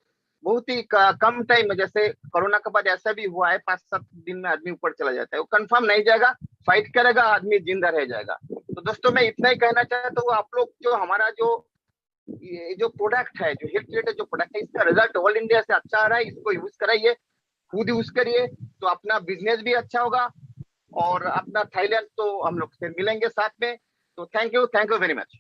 बहुत ही कम टाइम में, जैसे कोरोना के बाद ऐसा भी हुआ है 5-7 दिन में आदमी ऊपर चला जाता है, वो कंफर्म नहीं जाएगा, फाइट करेगा, आदमी जिंदा रह जाएगा। तो दोस्तों मैं इतना ही कहना चाहता हूँ, आप लोग जो हमारा जो प्रोडक्ट है, जो हेल्थ रिलेटेड जो प्रोडक्ट है, इसका रिजल्ट ऑल इंडिया से अच्छा आ रहा है, इसको यूज कराइए, खुद यूज करिए तो अपना बिजनेस भी अच्छा होगा और अपना थाईलैंड तो हम लोग फिर मिलेंगे साथ में। तो thank you very much.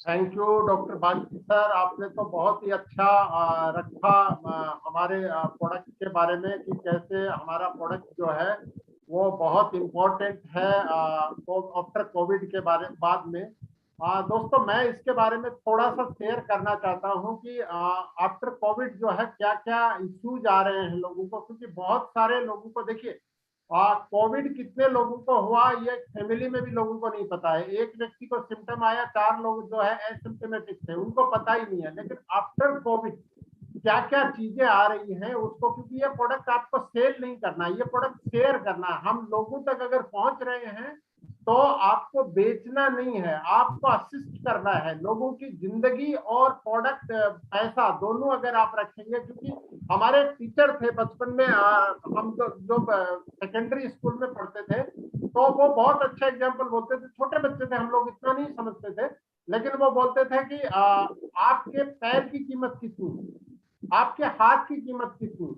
Thank you doctor Bagchi sir, आपने तो बहुत ही अच्छा रखा हमारे प्रोडक्ट के बारे में कि कैसे हमारा प्रोडक्ट जो है वो बहुत इम्पोर्टेंट है आफ्टर कोविड के बाद में। दोस्तों मैं इसके बारे में थोड़ा सा शेयर करना चाहता हूं कि आफ्टर कोविड जो है क्या क्या इश्यूज आ रहे हैं लोगों को, क्योंकि बहुत सारे लोगों को देखिए कोविड कितने लोगों को हुआ ये फैमिली में भी लोगों को नहीं पता है। एक व्यक्ति को सिम्टम आया, 4 लोग जो है एसिम्टोमेटिक थे, उनको पता ही नहीं है। लेकिन आफ्टर कोविड क्या क्या चीजें आ रही हैं उसको, क्योंकि ये प्रोडक्ट आपको सेल नहीं करना है, ये प्रोडक्ट शेयर करना है। हम लोगों तक अगर पहुंच रहे हैं तो आपको बेचना नहीं है, आपको असिस्ट करना है। लोगों की जिंदगी और प्रोडक्ट पैसा दोनों अगर आप रखेंगे, क्योंकि हमारे टीचर थे बचपन में, हम जो सेकेंडरी स्कूल में पढ़ते थे तो वो बहुत अच्छा एग्जाम्पल बोलते थे। छोटे बच्चे थे हम लोग, इतना नहीं समझते थे, लेकिन वो बोलते थे कि आपके पैर की कीमत कितनी, आपके हाथ की कीमत कितनी।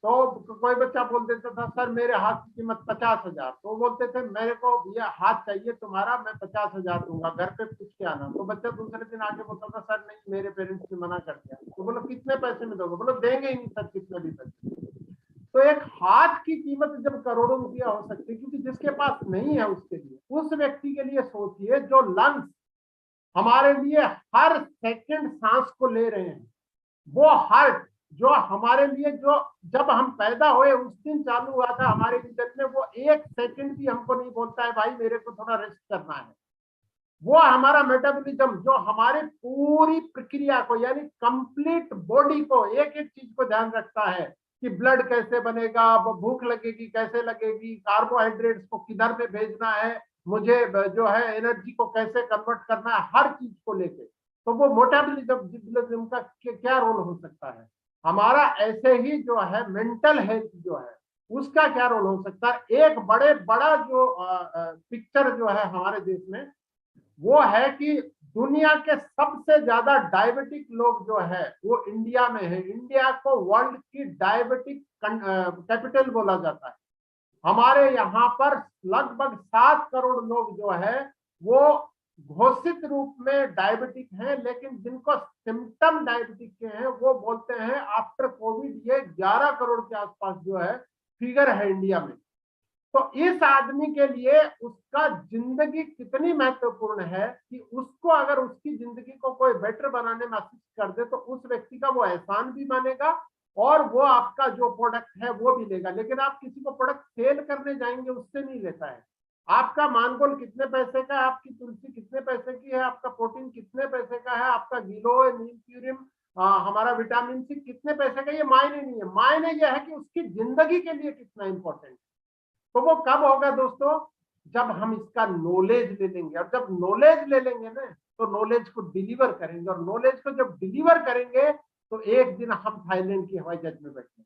तो कोई बच्चा बोल देता था सर मेरे हाथ की कीमत 50,000, तो बोलते थे मेरे को भैया हाथ चाहिए तुम्हारा, मैं 50,000 दूंगा, घर पे पूछ के आना। तो बच्चा दूसरे दिन आके बोलता था सर नहीं मेरे पेरेंट्स ने मना कर दिया। तो बोलो कितने पैसे में दोगे? बोलो देंगे ही नहीं सर कितने भी पैसे। तो एक हाथ की कीमत जब करोड़ों रुपया हो सकती है, क्योंकि जिसके पास नहीं है उसके लिए, उस व्यक्ति के लिए सोचिए जो लंग्स हमारे लिए हर सेकंड सांस को ले रहे हैं, वो हार्ट जो हमारे लिए जो जब हम पैदा हुए उस दिन चालू हुआ था हमारे इंजन में, वो 1 सेकंड भी हमको नहीं बोलता है भाई मेरे को थोड़ा रेस्ट करना है। वो हमारा मेटाबॉलिज्म जो हमारी पूरी प्रक्रिया को, यानी कंप्लीट बॉडी को, एक एक चीज को ध्यान रखता है कि ब्लड कैसे बनेगा, भूख लगेगी कैसे लगेगी, कार्बोहाइड्रेट्स को किधर में भेजना है, मुझे जो है एनर्जी को कैसे कन्वर्ट करना है, हर चीज को लेके। तो वो मेटाबॉलिज्म का क्या रोल हो सकता है हमारा, ऐसे ही जो है मेंटल हेल्थ जो है उसका क्या रोल हो सकता है। एक बड़ा जो पिक्चर जो है हमारे देश में वो है कि दुनिया के सबसे ज्यादा डायबिटिक लोग जो है वो इंडिया में है। इंडिया को वर्ल्ड की डायबिटिक कैपिटल बोला जाता है। हमारे यहाँ पर लगभग 7 करोड़ लोग जो है वो घोषित रूप में डायबिटिक हैं, लेकिन जिनको सिम्टम डायबिटिक के हैं वो बोलते हैं आफ्टर कोविड ये 11 करोड़ के आसपास जो है फिगर है इंडिया में। तो इस आदमी के लिए उसका जिंदगी कितनी महत्वपूर्ण है कि उसको अगर उसकी जिंदगी को कोई बेटर बनाने में असिस्ट कर दे तो उस व्यक्ति का वो एहसान भी मानेगा और वो आपका जो प्रोडक्ट है वो भी लेगा। लेकिन आप किसी को प्रोडक्ट सेल करने जाएंगे उससे नहीं लेता है। आपका मानगोल कितने पैसे का है, आपकी तुलसी कितने पैसे की है, आपका प्रोटीन कितने पैसे का है, आपका गिलोय, नीम प्यूरिम, हमारा विटामिन सी कितने पैसे का, ये मायने नहीं है। मायने यह है कि उसकी जिंदगी के लिए कितना इंपॉर्टेंट। तो वो कब होगा दोस्तों? जब हम इसका नॉलेज ले लेंगे, और जब नॉलेज ले लेंगे ना तो नॉलेज को डिलीवर करेंगे, और नॉलेज को जब डिलीवर करेंगे तो एक दिन हम थाईलैंड की हवाई जहाज में बैठेंगे।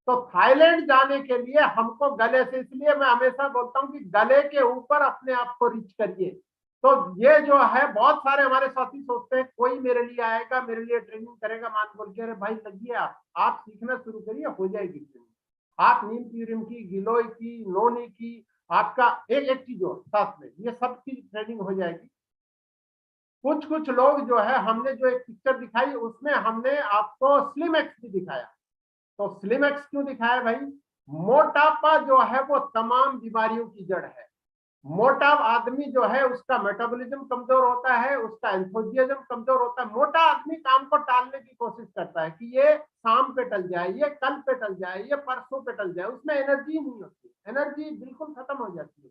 तो थाईलैंड जाने के लिए हमको गले से, इसलिए मैं हमेशा बोलता हूँ कि गले के ऊपर अपने आप को रीच करिए। तो ये जो है बहुत सारे हमारे साथी सोचते हैं कोई मेरे लिए आएगा, मेरे लिए ट्रेनिंग करेगा, मान बोल के, अरे भाई लगिए, आप सीखना शुरू करिए, हो जाएगी ट्रेनिंग। आप नीम प्यूरिम की, गिलोय की, नोनी की, आपका एक चीज हो साथ में, ये सब की ट्रेनिंग हो जाएगी। कुछ लोग जो है, हमने जो एक पिक्चर दिखाई उसमें हमने आपको स्लिम एक्स भी दिखाया। तो स्लिम एक्स क्यों दिखाया भाई? मोटापा जो है वो तमाम बीमारियों की जड़ है। मोटा आदमी जो है उसका मेटाबॉलिज्म कमजोर होता है, उसका एंथुजियाज्म कमजोर होता है। मोटा आदमी काम को टालने की कोशिश करता है कि ये शाम पे टल जाए, ये कल पे टल जाए, ये परसों पे टल जाए, उसमें एनर्जी नहीं होती, एनर्जी बिल्कुल खत्म हो जाती है।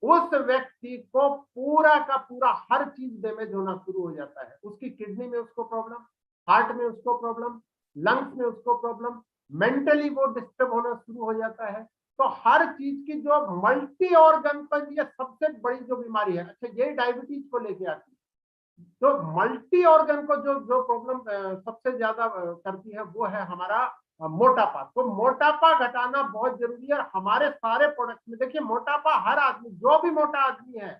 उस व्यक्ति को पूरा का पूरा हर चीज डैमेज होना शुरू हो जाता है। उसकी किडनी में उसको प्रॉब्लम, हार्ट में उसको प्रॉब्लम, लंग्स में उसको प्रॉब्लम, मेंटली वो डिस्टर्ब होना शुरू हो जाता है। तो हर चीज की जो मल्टी ऑर्गन पर ये सबसे बड़ी जो बीमारी है, अच्छा ये डायबिटीज को लेके आती है। तो मल्टी ऑर्गन को जो प्रॉब्लम सबसे ज्यादा करती है वो है हमारा मोटापा। तो मोटापा घटाना बहुत जरूरी है। हमारे सारे प्रोडक्ट में देखिए मोटापा, हर आदमी, जो भी मोटा आदमी है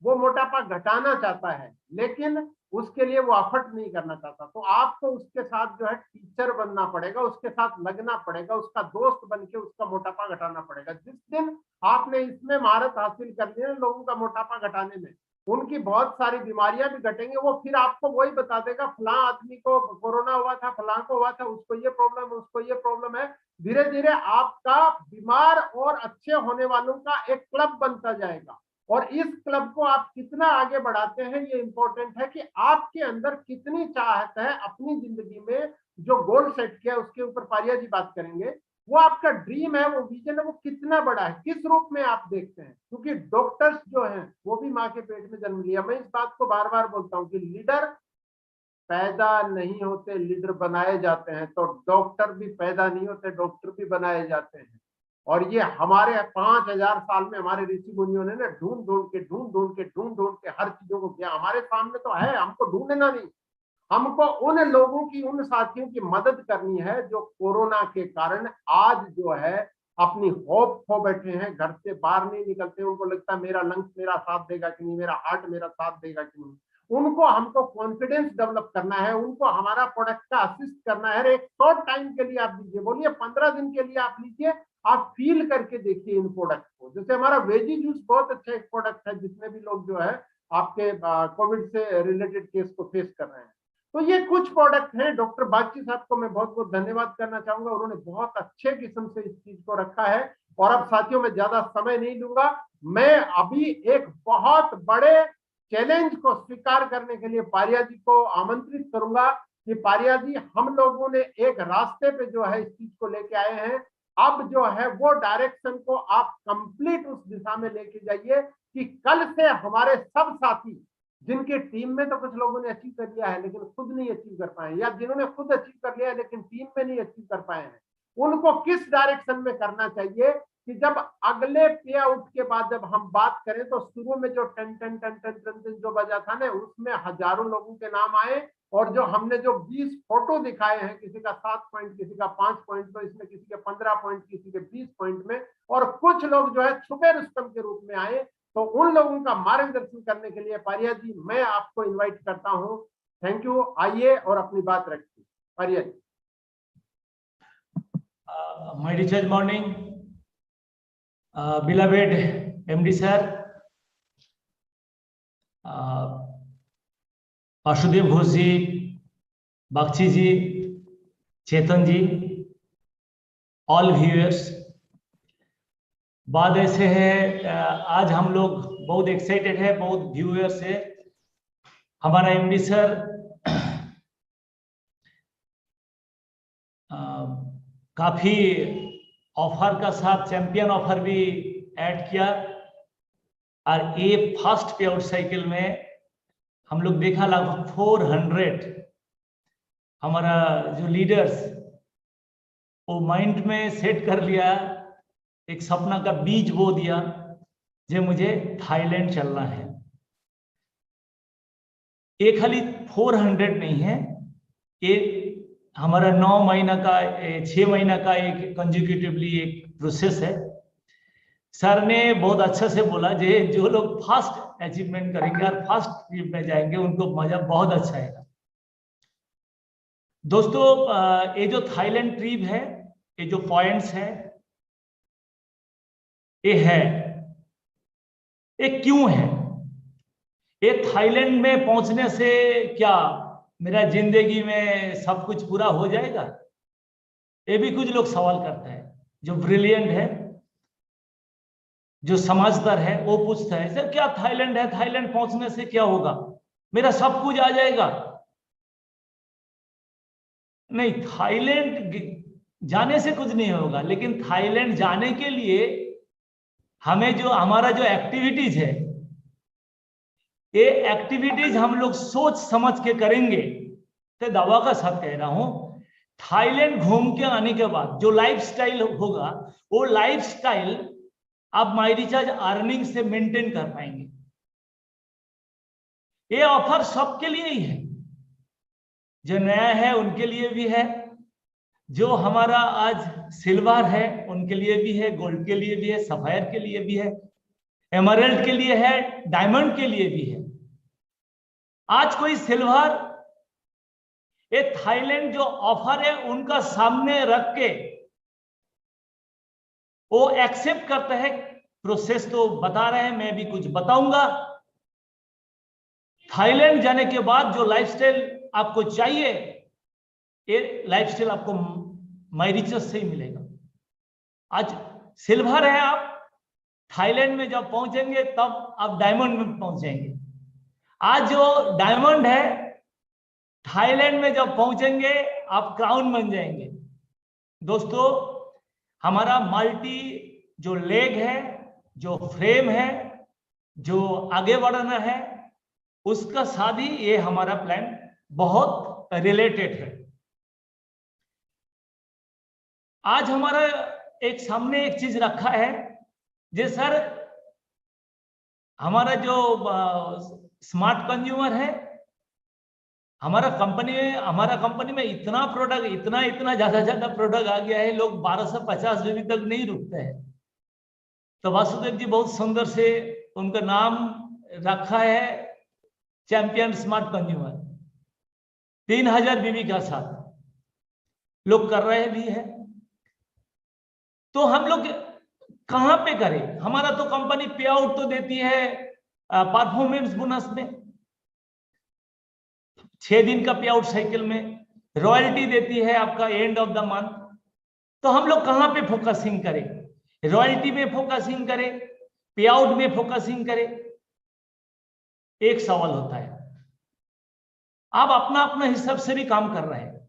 वो मोटापा घटाना चाहता है, लेकिन उसके लिए वो एफर्ट नहीं करना चाहता। तो आपको उसके साथ जो है टीचर बनना पड़ेगा, उसके साथ लगना पड़ेगा, उसका दोस्त बन के उसका मोटापा घटाना पड़ेगा। जिस दिन आपने इसमें महारत हासिल कर ली है लोगों का मोटापा घटाने में, उनकी बहुत सारी बीमारियां भी घटेंगे। वो फिर आपको वही बता देगा, फलां आदमी को कोरोना हुआ था, फलां को हुआ था, उसको ये प्रॉब्लम है, उसको ये प्रॉब्लम है। धीरे धीरे आपका बीमार और अच्छे होने वालों का एक क्लब बनता जाएगा। और इस क्लब को आप कितना आगे बढ़ाते हैं ये इंपॉर्टेंट है कि आपके अंदर कितनी चाहत है अपनी जिंदगी में, जो गोल सेट किया उसके ऊपर पारिया जी बात करेंगे। वो आपका ड्रीम है, वो विजन है, वो कितना बड़ा है, किस रूप में आप देखते हैं। क्योंकि डॉक्टर्स जो हैं वो भी माँ के पेट में जन्म लिया। मैं इस बात को बार बार बोलता हूँ कि लीडर पैदा नहीं होते, लीडर बनाए जाते हैं। तो डॉक्टर भी पैदा नहीं होते, डॉक्टर भी बनाए जाते हैं। और ये हमारे 5000 साल में हमारे ऋषि मुनियों ने ना ढूंढ ढूंढ के हर चीजों को किया। हमारे सामने तो है, हमको ढूंढना नहीं, हमको उन लोगों की, उन साथियों की मदद करनी है जो कोरोना के कारण आज जो है अपनी होप खो बैठे हैं, घर से बाहर नहीं निकलते। उनको लगता है मेरा लंग्स मेरा साथ देगा कि नहीं, मेरा हार्ट मेरा साथ देगा कि नहीं। उनको हमको कॉन्फिडेंस डेवलप करना है, उनको हमारा प्रोडक्ट का असिस्ट करना है। एक शॉर्ट टाइम के लिए आप लीजिए, बोलिए 15 दिन के लिए आप लीजिए, आप फील करके देखिए इन प्रोडक्ट को। जैसे हमारा वेजी जूस बहुत अच्छा एक प्रोडक्ट है, जितने भी लोग जो है आपके कोविड से रिलेटेड केस को फेस कर रहे हैं। तो ये कुछ प्रोडक्ट हैं। डॉक्टर बागची साहब को मैं बहुत बहुत धन्यवाद करना चाहूंगा, उन्होंने बहुत अच्छे किस्म से इस चीज को रखा है। और अब साथियों मैं ज्यादा समय नहीं लूंगा, मैं अभी एक बहुत बड़े चैलेंज को स्वीकार करने के लिए पारिया जी को आमंत्रित करूंगा कि पारिया जी, हम लोगों ने एक रास्ते पे जो है इस चीज को लेके आए हैं। अब जो है वो डायरेक्शन को आप कंप्लीट उस दिशा में लेके जाइए कि कल से हमारे सब साथी, जिनके टीम में तो कुछ लोगों ने अचीव कर लिया है लेकिन खुद नहीं अचीव कर पाए, या जिन्होंने खुद अचीव कर लिया है लेकिन टीम में नहीं अचीव कर पाए हैं, उनको किस डायरेक्शन में करना चाहिए कि जब अगले पे आउट के बाद जब हम बात करें तो शुरू में जो टन टन टन टन टन टन जो बजा था ना, उसमें हजारों लोगों के नाम आए। और जो हमने जो 20 फोटो दिखाए हैं, किसी का 7 पॉइंट, किसी का 5 पॉइंट, तो इसमें किसी के 15 पॉइंट, किसी के 20 पॉइंट में, और कुछ लोग जो है छुपे रुस्तम के रूप में आए। तो उन लोगों का मार्गदर्शन करने के लिए पारिया जी मैं आपको इनवाइट करता हूं। Thank you. आइए और अपनी बात रखिए, Pariya ji. My teacher's morning, beloved MD sir, Vasudev Ghosh ji, Bagchi ji, Chetan ji, all viewers. बात ऐसे है, आज हम लोग बहुत एक्साइटेड है, बहुत व्यूअर्स है। हमारा एमडी सर काफी ऑफर का साथ चैंपियन ऑफर भी ऐड किया। और ये फर्स्ट पे आउट साइकिल में हम लोग देखा लगभग 400 हमारा जो लीडर्स वो माइंड में सेट कर लिया, एक सपना का बीज बो दिया जे मुझे थाईलैंड चलना है। एक खाली 400 नहीं है, ये हमारा 9 महीना का 6 महीना का एक कंजिक्यूटिवली एक प्रोसेस है। सर ने बहुत अच्छा से बोला जे जो लोग फर्स्ट अचीवमेंट करेंगे और फर्स्ट ट्रिप में जाएंगे उनको मजा बहुत अच्छा आएगा। दोस्तों, ये जो थाईलैंड ट्रिप है, ये जो पॉइंट्स है, ये है, ये क्यों है? ये थाईलैंड में पहुंचने से क्या मेरा जिंदगी में सब कुछ पूरा हो जाएगा? ये भी कुछ लोग सवाल करते हैं, जो ब्रिलियंट है। जो समझदार है वो पूछता है सर क्या थाईलैंड है, थाईलैंड पहुंचने से क्या होगा, मेरा सब कुछ आ जाएगा। नहीं, थाईलैंड जाने से कुछ नहीं होगा, लेकिन थाईलैंड जाने के लिए हमें जो हमारा जो एक्टिविटीज है, ये एक्टिविटीज हम लोग सोच समझ के करेंगे। तो दवा का साथ कह रहा हूं, थाईलैंड घूम के आने के बाद जो लाइफस्टाइल होगा, वो लाइफस्टाइल आप माई रिचार्ज अर्निंग से मेंटेन कर पाएंगे। ये ऑफर सबके लिए ही है, जो नया है उनके लिए भी है, जो हमारा आज सिल्वर है उनके लिए भी है, गोल्ड के लिए भी है, सफायर के लिए भी है, एमरल्ड के लिए है, डायमंड के लिए भी है। आज कोई सिल्वर ये थाईलैंड जो ऑफर है उनका सामने रख के वो एक्सेप्ट करता है। प्रोसेस तो बता रहे हैं, मैं भी कुछ बताऊंगा। थाईलैंड जाने के बाद जो लाइफस्टाइल आपको चाहिए, ये लाइफस्टाइल आपको माई रिचार्ज से ही मिलेगा। आज सिल्वर है, आप थाईलैंड में जब पहुंचेंगे तब आप डायमंड में पहुंचेंगे। आज जो डायमंड है, थाईलैंड में जब पहुंचेंगे आप क्राउन बन जाएंगे। दोस्तों, हमारा मल्टी जो लेग है, जो फ्रेम है, जो आगे बढ़ना है, उसका साथ ही ये हमारा प्लान बहुत रिलेटेड है। आज हमारा एक सामने एक चीज रखा है, जे सर हमारा जो स्मार्ट कंज्यूमर है, हमारा कंपनी में इतना प्रोडक्ट, इतना ज्यादा प्रोडक्ट आ गया है, लोग 1250 GB तक नहीं रुकते हैं। तो वासुदेव जी बहुत सुंदर से उनका नाम रखा है चैंपियन स्मार्ट कंज्यूमर। 3000 BB का साथ लोग कर रहे भी है। तो हम लोग कहां पे करें? हमारा तो कंपनी पे आउट तो देती है परफॉर्मेंस बोनस में, 6 दिन का पे आउट साइकिल में, रॉयल्टी देती है आपका एंड ऑफ द मंथ। तो हम लोग कहां पे फोकसिंग करें? रॉयल्टी में फोकसिंग करें, पे आउट में फोकसिंग करें? एक सवाल होता है। आप अपना अपना हिसाब से भी काम कर रहे हैं।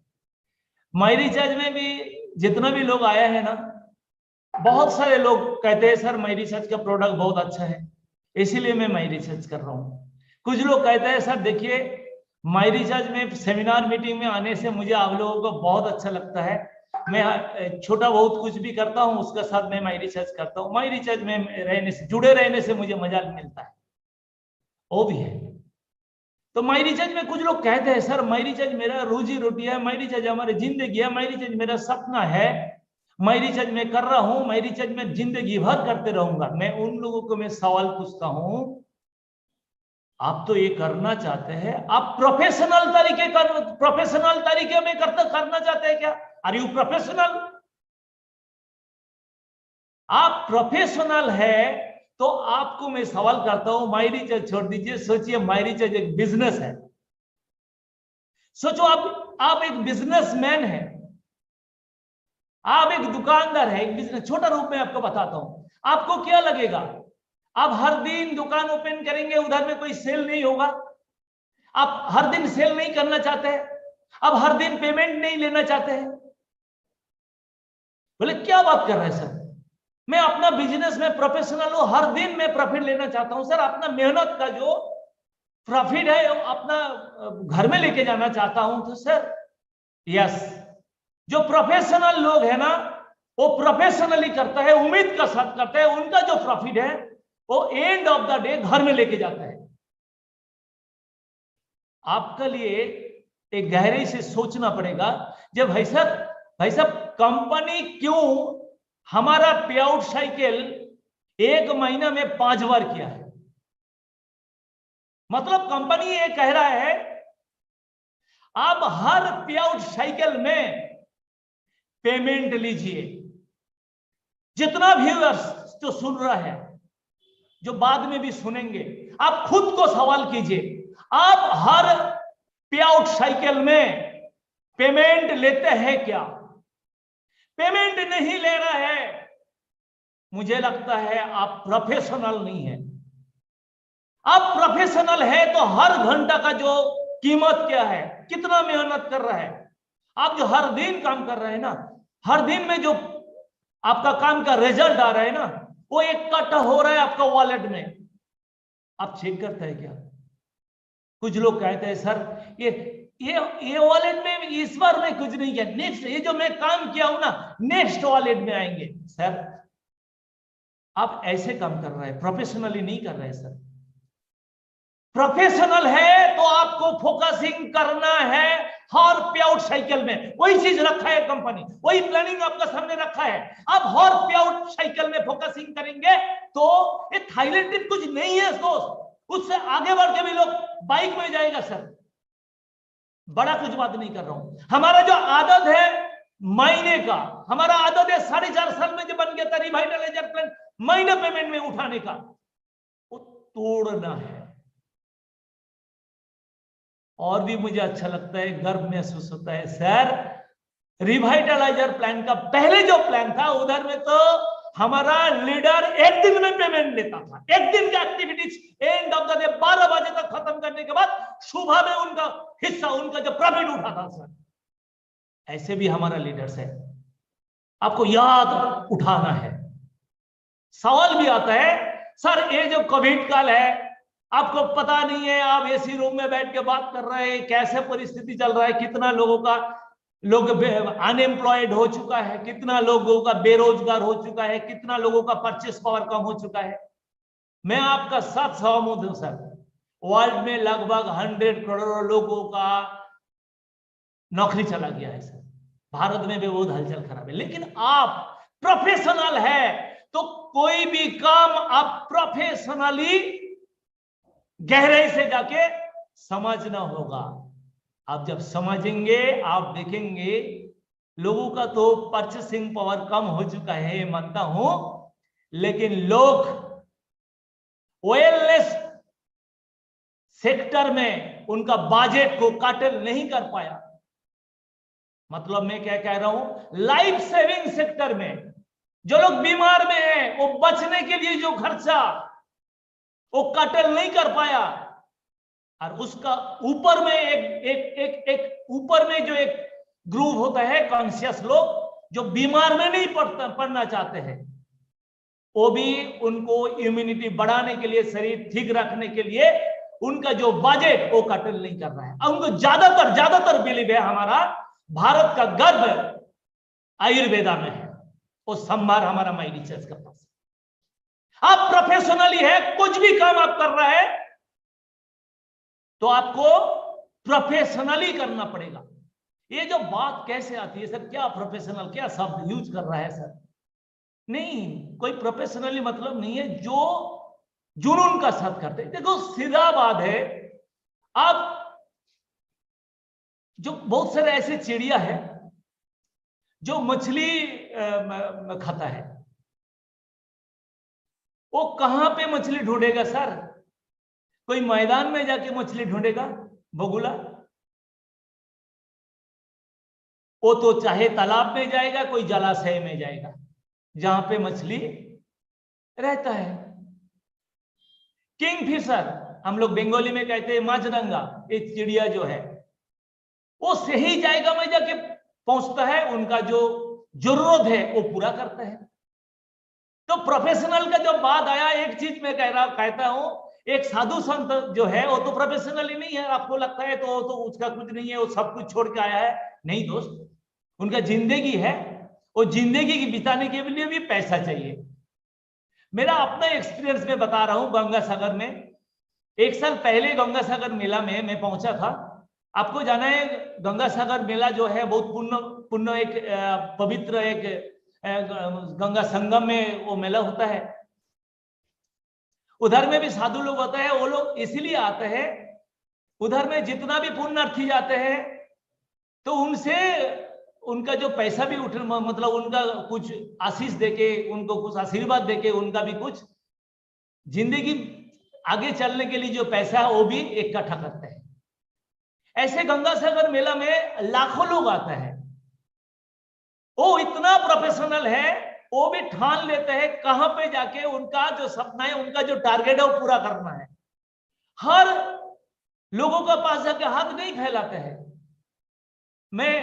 माई रिचार्ज में भी जितना भी लोग आया है ना, बहुत सारे लोग कहते हैं सर माई रिचार्ज का प्रोडक्ट बहुत अच्छा है, इसीलिए मैं माई रिचार्ज कर रहा हूं। कुछ लोग कहते हैं सर देखिए, माई रिचार्ज में सेमिनार मीटिंग में आने से मुझे आप लोगों को बहुत अच्छा लगता है, मैं छोटा बहुत कुछ भी करता हूं उसका साथ मैं माई रिचार्ज करता हूं, माई रिचार्ज में रहने से, जुड़े रहने से मुझे मजा मिलता है, वो भी है। तो माई रिचार्ज में कुछ लोग कहते हैं सर माई रिचार्ज मेरा रोजी रोटी है, माई रिचार्ज हमारी जिंदगी है, माई रिचार्ज मेरा सपना है, माई रिचार्ज में कर रहा हूं, माई रिचार्ज में जिंदगी भर करते रहूंगा। मैं उन लोगों को मैं सवाल पूछता हूं, आप तो ये करना चाहते हैं, आप प्रोफेशनल तरीके में करना चाहते हैं क्या? Are you professional? आप प्रोफेशनल है तो आपको मैं सवाल करता हूं, माई रिचार्ज छोड़ दीजिए, सोचिए माई रिचार्ज एक बिजनेस है। सोचो आप एक बिजनेसमैन है, आप एक दुकानदार है, एक बिजनेस, छोटा रूप में आपको बताता हूं। आपको क्या लगेगा, आप हर दिन दुकान ओपन करेंगे, उधर में कोई सेल नहीं होगा? आप हर दिन सेल नहीं करना चाहते हैं? आप हर दिन पेमेंट नहीं लेना चाहते हैं? बोले क्या बात कर रहे हैं सर, मैं अपना बिजनेस में प्रोफेशनल हूं, हर दिन मैं प्रॉफिट लेना चाहता हूं। सर अपना मेहनत का जो प्रॉफिट है अपना घर में लेके जाना चाहता हूं। तो सर यस, जो प्रोफेशनल लोग है ना, वो प्रोफेशनली करता है, उम्मीद का साथ करता है, उनका जो प्रॉफिट है वो एंड ऑफ द डे घर में लेके जाता है। आपके लिए एक गहराई से सोचना पड़ेगा, जब भाई साहब कंपनी क्यों हमारा पे आउट साइकिल 1 महीना में 5 बार किया है? मतलब कंपनी ये कह रहा है आप हर पे आउट साइकिल में पेमेंट लीजिए। जितना व्यूअर्स तो सुन रहा है, जो बाद में भी सुनेंगे, आप खुद को सवाल कीजिए, आप हर पे आउट साइकिल में पेमेंट लेते हैं क्या? पेमेंट नहीं ले रहा है, मुझे लगता है आप प्रोफेशनल नहीं है। आप प्रोफेशनल है तो हर घंटा का जो कीमत क्या है, कितना मेहनत कर रहा है, आप जो हर दिन काम कर रहे हैं ना, हर दिन में जो आपका काम का रिजल्ट आ रहा है ना, वो एक कट हो रहा है आपका वॉलेट में। आप चेक करते हैं क्या? कुछ लोग कहते हैं सर ये वॉलेट में इस बार मैं कुछ नहीं किया, नेक्स्ट ये जो मैं काम किया हूं ना नेक्स्ट वॉलेट में आएंगे। सर आप ऐसे काम कर रहे हैं, प्रोफेशनली नहीं कर रहे हैं सर। प्रोफेशनल है तो आपको फोकसिंग करना है हर पे आउट साइकिल में। वही चीज रखा है कंपनी, वही प्लानिंग आपका सामने रखा है। आप हर पे आउट साइकिल में फोकसिंग करेंगे तो ये थाईलैंड ट्रिप कुछ नहीं है दोस्त, उससे आगे बढ़ के भी लोग बाइक में जाएगा सर। बड़ा कुछ बात नहीं कर रहा हूं। हमारा जो आदत है महीने का, हमारा आदत है 4.5 साल में जो बन गया था रिवाइटलाइजर प्लान महीने पेमेंट में उठाने का, वो तोड़ना है। और भी मुझे अच्छा लगता है, गर्व महसूस होता है सर, रिवाइटलाइजर प्लान का पहले जो प्लान था उधर में तो हमारा लीडर एक दिन में पेमेंट लेता था। एक दिन का activities end of the day 12 बजे तक खत्म करने के बाद सुबह में उनका हिस्सा, उनका जो प्रॉफिट उठाता सर। ऐसे भी हमारा लीडर्स है, आपको याद उठाना है। सवाल भी आता है सर ये जो कोविड काल है, आपको पता नहीं है, आप एसी रूम में बैठ के बात कर रहे हैं, कैसे परिस्थिति चल रहा है, कितना लोगों का अनएम्प्लॉयड हो चुका है, कितना लोगों का बेरोजगार हो चुका है, कितना लोगों का परचेस पावर कम हो चुका है। मैं आपका साथ सहमत हूं सर, वर्ल्ड में लगभग 100 करोड़ लोगों का नौकरी चला गया है सर। भारत में भी बहुत हलचल खराब है, लेकिन आप प्रोफेशनल है तो कोई भी काम आप प्रोफेशनली गहराई से जाके समझना होगा। आप जब समझेंगे आप देखेंगे लोगों का तो परचेसिंग पावर कम हो चुका है, मानता हूं, लेकिन लोग वेलनेस सेक्टर में उनका बजट को काटल नहीं कर पाया। मतलब मैं क्या कह रहा हूं, लाइफ सेविंग सेक्टर में जो लोग बीमार में हैं, वो बचने के लिए जो खर्चा वो काटल नहीं कर पाया, और उसका ऊपर में एक ऊपर में जो एक ग्रुप होता है कॉन्शियस लोग जो बीमार में नहीं पड़ना चाहते हैं, वो भी उनको इम्यूनिटी बढ़ाने के लिए, शरीर ठीक रखने के लिए उनका जो बजट वो काटल नहीं कर रहा है। और उनको ज्यादातर बिलीव है हमारा भारत का गर्व आयुर्वेदा में है, वो संभार हमारा माई रिसर्च का पास। आप प्रोफेशनली है, कुछ भी काम आप कर रहे हैं तो आपको प्रोफेशनली करना पड़ेगा। ये जो बात कैसे आती है सर, क्या प्रोफेशनल, क्या शब्द यूज कर रहा है सर? नहीं, कोई प्रोफेशनली मतलब नहीं है जो जुनून का साथ करते। देखो सीधा बात है, आप जो बहुत सारे ऐसे चिड़िया है जो मछली खाता है, वो कहां पे मछली ढूंढेगा सर? कोई मैदान में जाके मछली ढूंढेगा बगुला? वो तो चाहे तालाब में जाएगा, कोई जलाशय में जाएगा जहां पे मछली रहता है। किंगफिशर हम लोग बंगाली में कहते हैं माछरंगा, ये चिड़िया जो है वो सही जाएगा में जाके पहुंचता है, उनका जो जरूरत है वो पूरा करता है। तो प्रोफेशनल का जो बात आया, एक चीज मैं कहता हूं, एक साधु संत जो है वो तो प्रोफेशनल ही नहीं है। आपको लगता है तो उसका कुछ नहीं है, वो सब कुछ छोड़ के आया है। नहीं दोस्त, उनका जिंदगी है, वो जिंदगी की बिताने के लिए भी पैसा चाहिए। मेरा अपना एक्सपीरियंस में बता रहा हूं। गंगासागर में 1 साल पहले गंगासागर मेला में मैं पहुंचा था। आपको जाना है गंगासागर मेला जो है बहुत पुण्य एक पवित्र एक गंगा संगम में वो मेला होता है। उधर में भी साधु लोग होते हैं, वो लोग इसीलिए आते हैं। उधर में जितना भी पुण्यार्थी जाते हैं तो उनसे उनका जो पैसा भी उठ, मतलब उनका कुछ आशीष देके, उनको कुछ आशीर्वाद देके, उनका भी कुछ जिंदगी आगे चलने के लिए जो पैसा है वो भी इकट्ठा करते हैं। ऐसे गंगासागर मेला में लाखों लोग आते हैं। वो इतना प्रोफेशनल है वो भी ठान लेते हैं कहां पे जाके उनका जो सपना है, उनका जो टारगेट है वो पूरा करना है। हर लोगों के पास जाके हाथ नहीं फैलाते हैं। मैं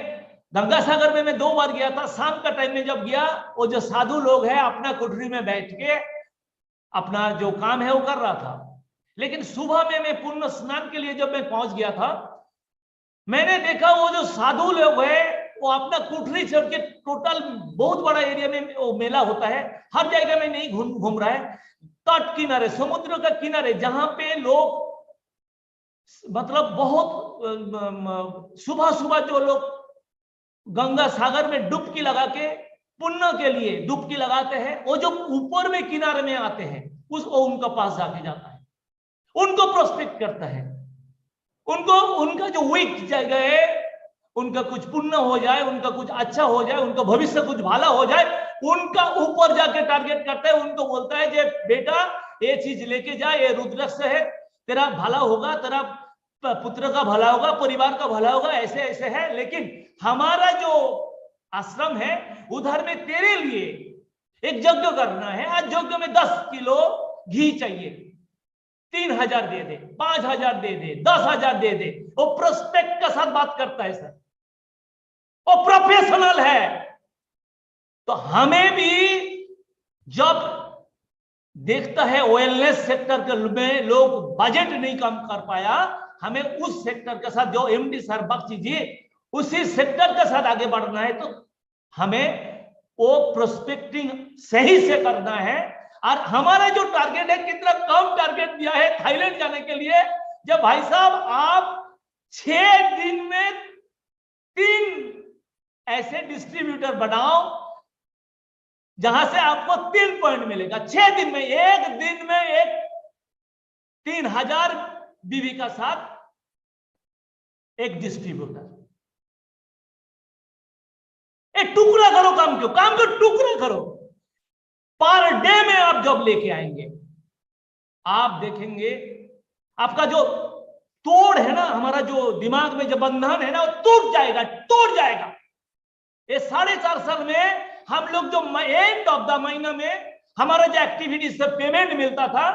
गंगा सागर में मैं 2 बार गया था। शाम का टाइम में जब गया, वो जो साधु लोग हैं अपना कुटरी में बैठ के अपना जो काम है वो कर रहा था। लेकिन सुबह में मैं पुण्य स्नान के लिए जब मैं पहुंच गया था, मैंने देखा वो जो साधु लोग हैं वो अपना कुटरी छोड़ के, टोटल बहुत बड़ा एरिया में वो मेला होता है, हर जगह में नहीं घूम रहा है, तट किनारे, समुद्र का किनारे, जहां पे लोग मतलब बहुत सुबह सुबह जो लोग गंगा सागर में डुबकी लगा के पुण्य के लिए डुबकी लगाते हैं, वो जो ऊपर में किनारे में आते हैं वो उनका पास जाके जाता है, उनको प्रोस्पेक्ट करता है, उनको उनका जो वीक जगह है उनका कुछ पुण्य हो जाए, उनका कुछ अच्छा हो जाए, उनका भविष्य कुछ भला हो जाए, उनका ऊपर जाके टारगेट करता है। उनको बोलता है जे बेटा ये चीज लेके जा, ये रुद्राक्ष है, तेरा भला होगा, तेरा पुत्र का भला होगा, परिवार का भला होगा, ऐसे ऐसे है। लेकिन हमारा जो आश्रम है उधर में तेरे लिए एक यज्ञ करना है, आज यज्ञ में 10 किलो घी चाहिए, 3000 दे दे, 5000 दे दे, 10,000 दे दे। वो प्रोस्पेक्ट के साथ बात करता है सर, वो प्रोफेशनल है। तो हमें भी जब देखता है वेलनेस सेक्टर में लोग बजट नहीं कम कर पाया, हमें उस सेक्टर के साथ जो एमडी सर बख्शी जी उसी सेक्टर के साथ आगे बढ़ना है, तो हमें वो प्रोस्पेक्टिंग सही से करना है। और हमारा जो टारगेट है, कितना कम टारगेट दिया है थाईलैंड जाने के लिए। जब भाई साहब आप 6 दिन में 3 ऐसे डिस्ट्रीब्यूटर बनाओ जहां से आपको 3 पॉइंट मिलेगा 6 दिन में, एक दिन में एक 3000 बीवी का साथ एक डिस्ट्रीब्यूटर। एक टुकड़ा करो काम को टुकड़ा करो। पर डे में आप जब लेके आएंगे, आप देखेंगे आपका जो तोड़ है ना, हमारा जो दिमाग में जो बंधन है ना, वो टूट जाएगा। ये 4.5 साल में हम लोग जो एंड ऑफ द महीना में हमारा जो एक्टिविटी से पेमेंट मिलता था,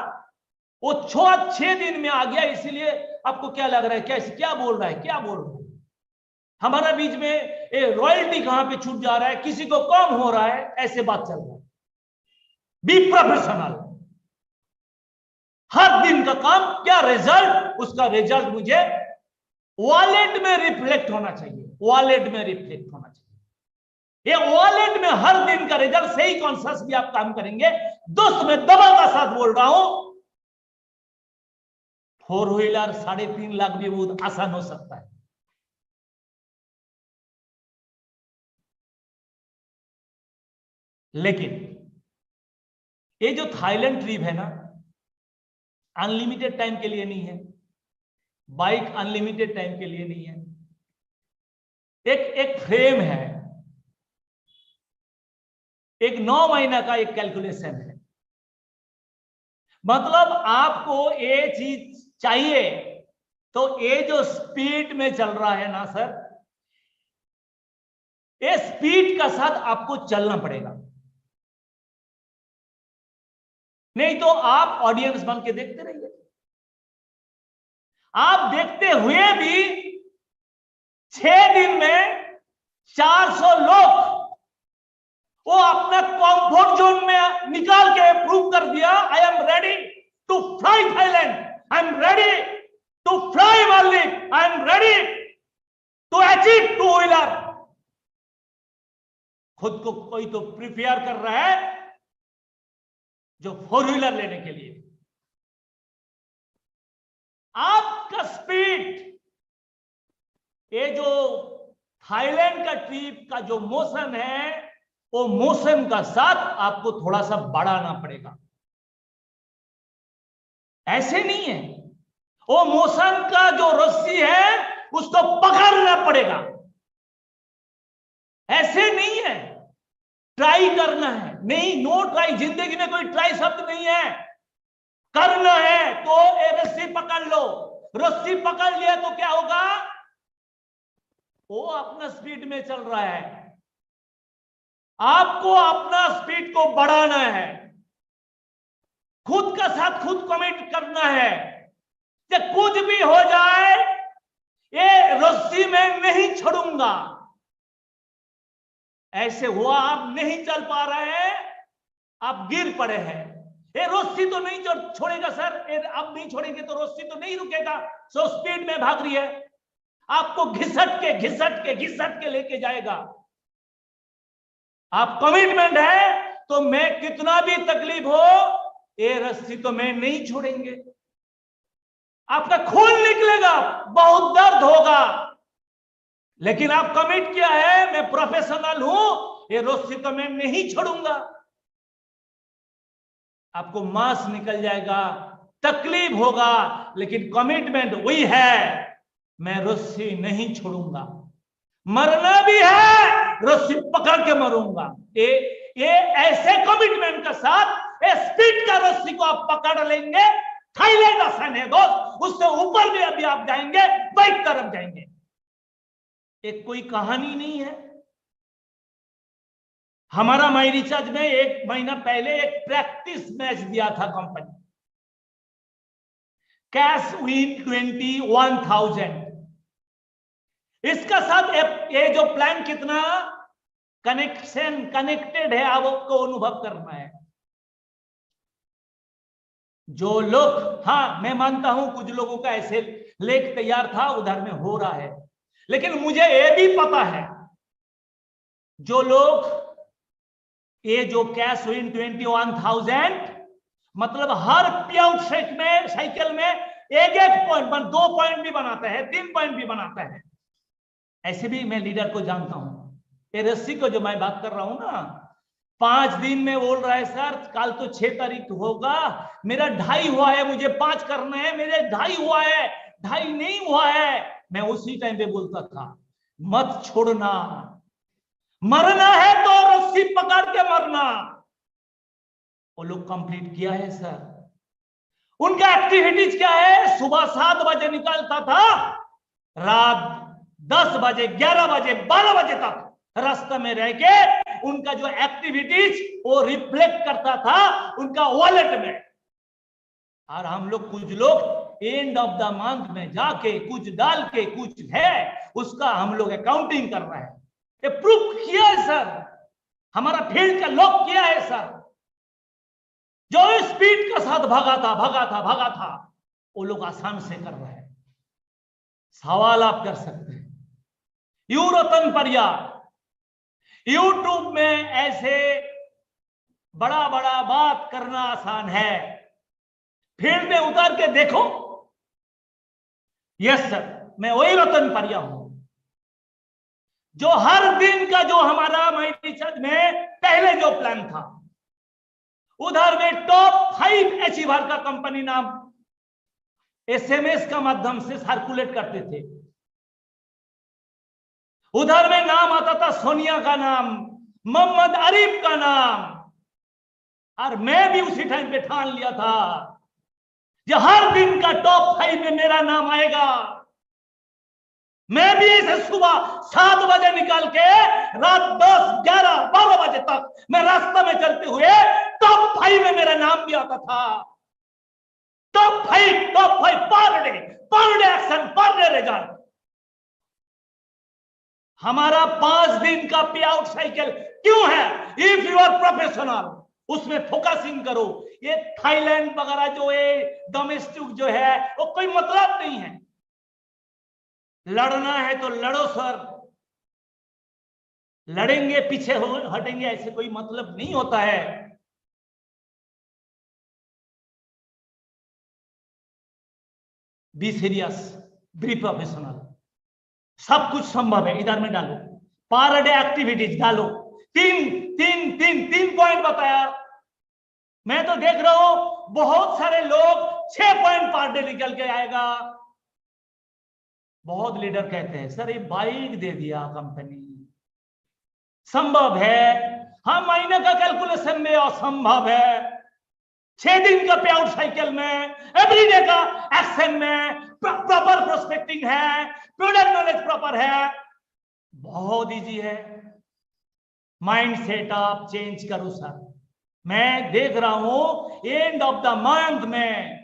वो 6 दिन में आ गया। इसीलिए आपको क्या लग रहा है, कैसे क्या बोल रहा है, हमारा बीच में रॉयल्टी कहां पे छूट जा रहा है, किसी को कम हो रहा है, ऐसे बात चल रहा है। Be professional. हर दिन का काम क्या रिजल्ट, उसका रिजल्ट मुझे वॉलेट में रिफ्लेक्ट होना चाहिए, ये वॉलेट में हर दिन का रिजल्ट सही कॉन्शियस भी आप काम करेंगे। दोस्त मैं दबा का साथ बोल रहा हूं, 4 व्हीलर 3.5 लाख भी बहुत आसान हो सकता है। लेकिन ये जो थाईलैंड ट्रिप है ना, अनलिमिटेड टाइम के लिए नहीं है, बाइक अनलिमिटेड टाइम के लिए नहीं है। एक फ्रेम है, एक 9 महीना का एक कैलकुलेशन है। मतलब आपको ये चीज चाहिए तो ये जो स्पीड में चल रहा है ना सर, ये स्पीड का साथ आपको चलना पड़ेगा, नहीं तो आप ऑडियंस बन के देखते रहिए। आप देखते हुए भी 6 दिन में 400 लोग वो अपना कंफर्ट जोन में निकाल के प्रूव कर दिया, I am ready to fly Thailand, I am ready to fly Maldives, I am ready to achieve 2 wheeler. खुद को कोई तो प्रिपेयर कर रहा है जो 4 व्हीलर लेने के लिए। आपका स्पीड, ये जो थाईलैंड का ट्रिप का जो मोशन है, वो मोशन का साथ आपको थोड़ा सा बढ़ाना पड़ेगा। ऐसे नहीं है, वो मोशन का जो रस्सी है उसको पकड़ना पड़ेगा, ऐसे नहीं है। ट्राई करना है नहीं, नो ट्राई, जिंदगी में कोई ट्राई शब्द नहीं है। करना है तो ये रस्सी पकड़ लो, रस्सी पकड़ लिया तो क्या होगा, वो अपना स्पीड में चल रहा है, आपको अपना स्पीड को बढ़ाना है, खुद का साथ खुद कमिट करना है कि कुछ भी हो जाए ये रस्सी में नहीं छोड़ूंगा। ऐसे हुआ आप नहीं चल पा रहे हैं, आप गिर पड़े हैं, ये रस्सी तो नहीं छोड़ेगा सर, ये आप नहीं छोड़ेंगे तो रस्सी तो नहीं रुकेगा, सो स्पीड में भाग रही है, आपको घिसट के लेके जाएगा। आप कमिटमेंट है तो मैं कितना भी तकलीफ हो ये रस्सी तो मैं नहीं छोड़ेंगे। आपका खून निकलेगा, बहुत दर्द होगा, लेकिन आप कमिट किया है मैं प्रोफेशनल हूं, ये रस्सी तो मैं नहीं छोड़ूंगा। आपको मांस निकल जाएगा, तकलीफ होगा, लेकिन कमिटमेंट वही है, मैं रस्सी नहीं छोड़ूंगा। मरना भी है, रस्सी पकड़ के मरूंगा। ये ऐसे कमिटमेंट के साथ स्पीड का रस्सी को आप पकड़ लेंगे, थाईलैंड आसान है दोस्त, उससे ऊपर भी अभी आप जाएंगे, बाइक तरफ जाएंगे। एक कोई कहानी नहीं है। हमारा माई रिचार्ज में 1 महीना पहले एक प्रैक्टिस मैच दिया था कंपनी, कैश विन 21,000। इसका साथ ये जो प्लान कितना कनेक्टेड है आपको अनुभव करना है। जो लोग, हाँ मैं मानता हूं कुछ लोगों का ऐसे लेख तैयार था, उधर में हो रहा है, लेकिन मुझे ये भी पता है जो लोग ये जो कैश विन 21,000 मतलब हर पेआउट साइकिल में एक पॉइंट, 2 पॉइंट भी बनाता है, 3 पॉइंट भी बनाता है। ऐसे भी मैं लीडर को जानता हूं। ये रस्सी को जो मैं बात कर रहा हूं ना, 5 दिन में बोल रहा है सर कल तो 6 तारीख होगा, मेरा 2.5 हुआ है, मुझे 5 करना है, मेरे 2.5 हुआ है, 2.5 नहीं हुआ है। मैं उसी टाइम पे बोलता था मत छोड़ना, मरना है तो रस्सी पकड़ के मरना। वो लोग कंप्लीट किया है सर। उनका एक्टिविटीज क्या है, सुबह 7 बजे निकलता था, रात 10 बजे 11 बजे 12 बजे तक रास्ते में रह के उनका जो एक्टिविटीज वो रिफ्लेक्ट करता था उनका वॉलेट में। और हम लोग कुछ लोग एंड ऑफ द मंथ में जाके कुछ डाल के कुछ है उसका हम लोग अकाउंटिंग कर रहे हैं। ये प्रूफ किया है सर, हमारा फील्ड का लॉक किया है सर। जो स्पीड के साथ भागा था वो लोग आसान से कर रहे हैं। सवाल आप कर सकते हैं, यू रतन परिया यूट्यूब में ऐसे बड़ा बड़ा बात करना आसान है, फील्ड में उतार के देखो। यस सर, मैं वही रतन परिया हूं जो हर दिन का जो हमारा माई रिचार्ज में पहले जो प्लान था उधर में टॉप 5 अचीवर का कंपनी नाम एसएमएस का माध्यम से सर्कुलेट करते थे। उधर में नाम आता था सोनिया का नाम, मोहम्मद आरिफ का नाम, और मैं भी उसी टाइम पे ठान लिया था जो हर दिन का टॉप 5 में मेरा नाम आएगा। मैं भी इसे सुबह 7 बजे निकाल के रात 10, 11, 12 बजे तक मैं रास्ते में चलते हुए टॉप 5 में मेरा नाम भी आता था। Top 5 per day action, per day result. हमारा 5 दिन का पे आउट साइकिल क्यों है? इफ यू आर प्रोफेशनल उसमें फोकसिंग करो। ये थाईलैंड वगैरह जो है डोमेस्टिक जो है वो कोई मतलब नहीं है। लड़ना है तो लड़ो सर, लड़ेंगे पीछे हटेंगे ऐसे कोई मतलब नहीं होता है। बी सीरियस, बी प्रोफेशनल, सब कुछ संभव है। इधर में डालो पर डे एक्टिविटीज डालो। 3 पॉइंट बताया। मैं तो देख रहा हूं बहुत सारे लोग 6 पॉइंट पर डे निकल के आएगा। बहुत लीडर कहते हैं सर ये बाइक दे दिया कंपनी, संभव है। हाँ, महीने का कैलकुलेशन में असंभव है। 6 दिन का पे आउट साइकिल में, एवरीडे का एक्शन में, प्रॉपर प्रोस्पेक्टिंग है, प्रोडक्ट नॉलेज प्रॉपर है, बहुत इजी है। माइंड सेटअप चेंज करो सर। मैं देख रहा हूं एंड ऑफ द मंथ में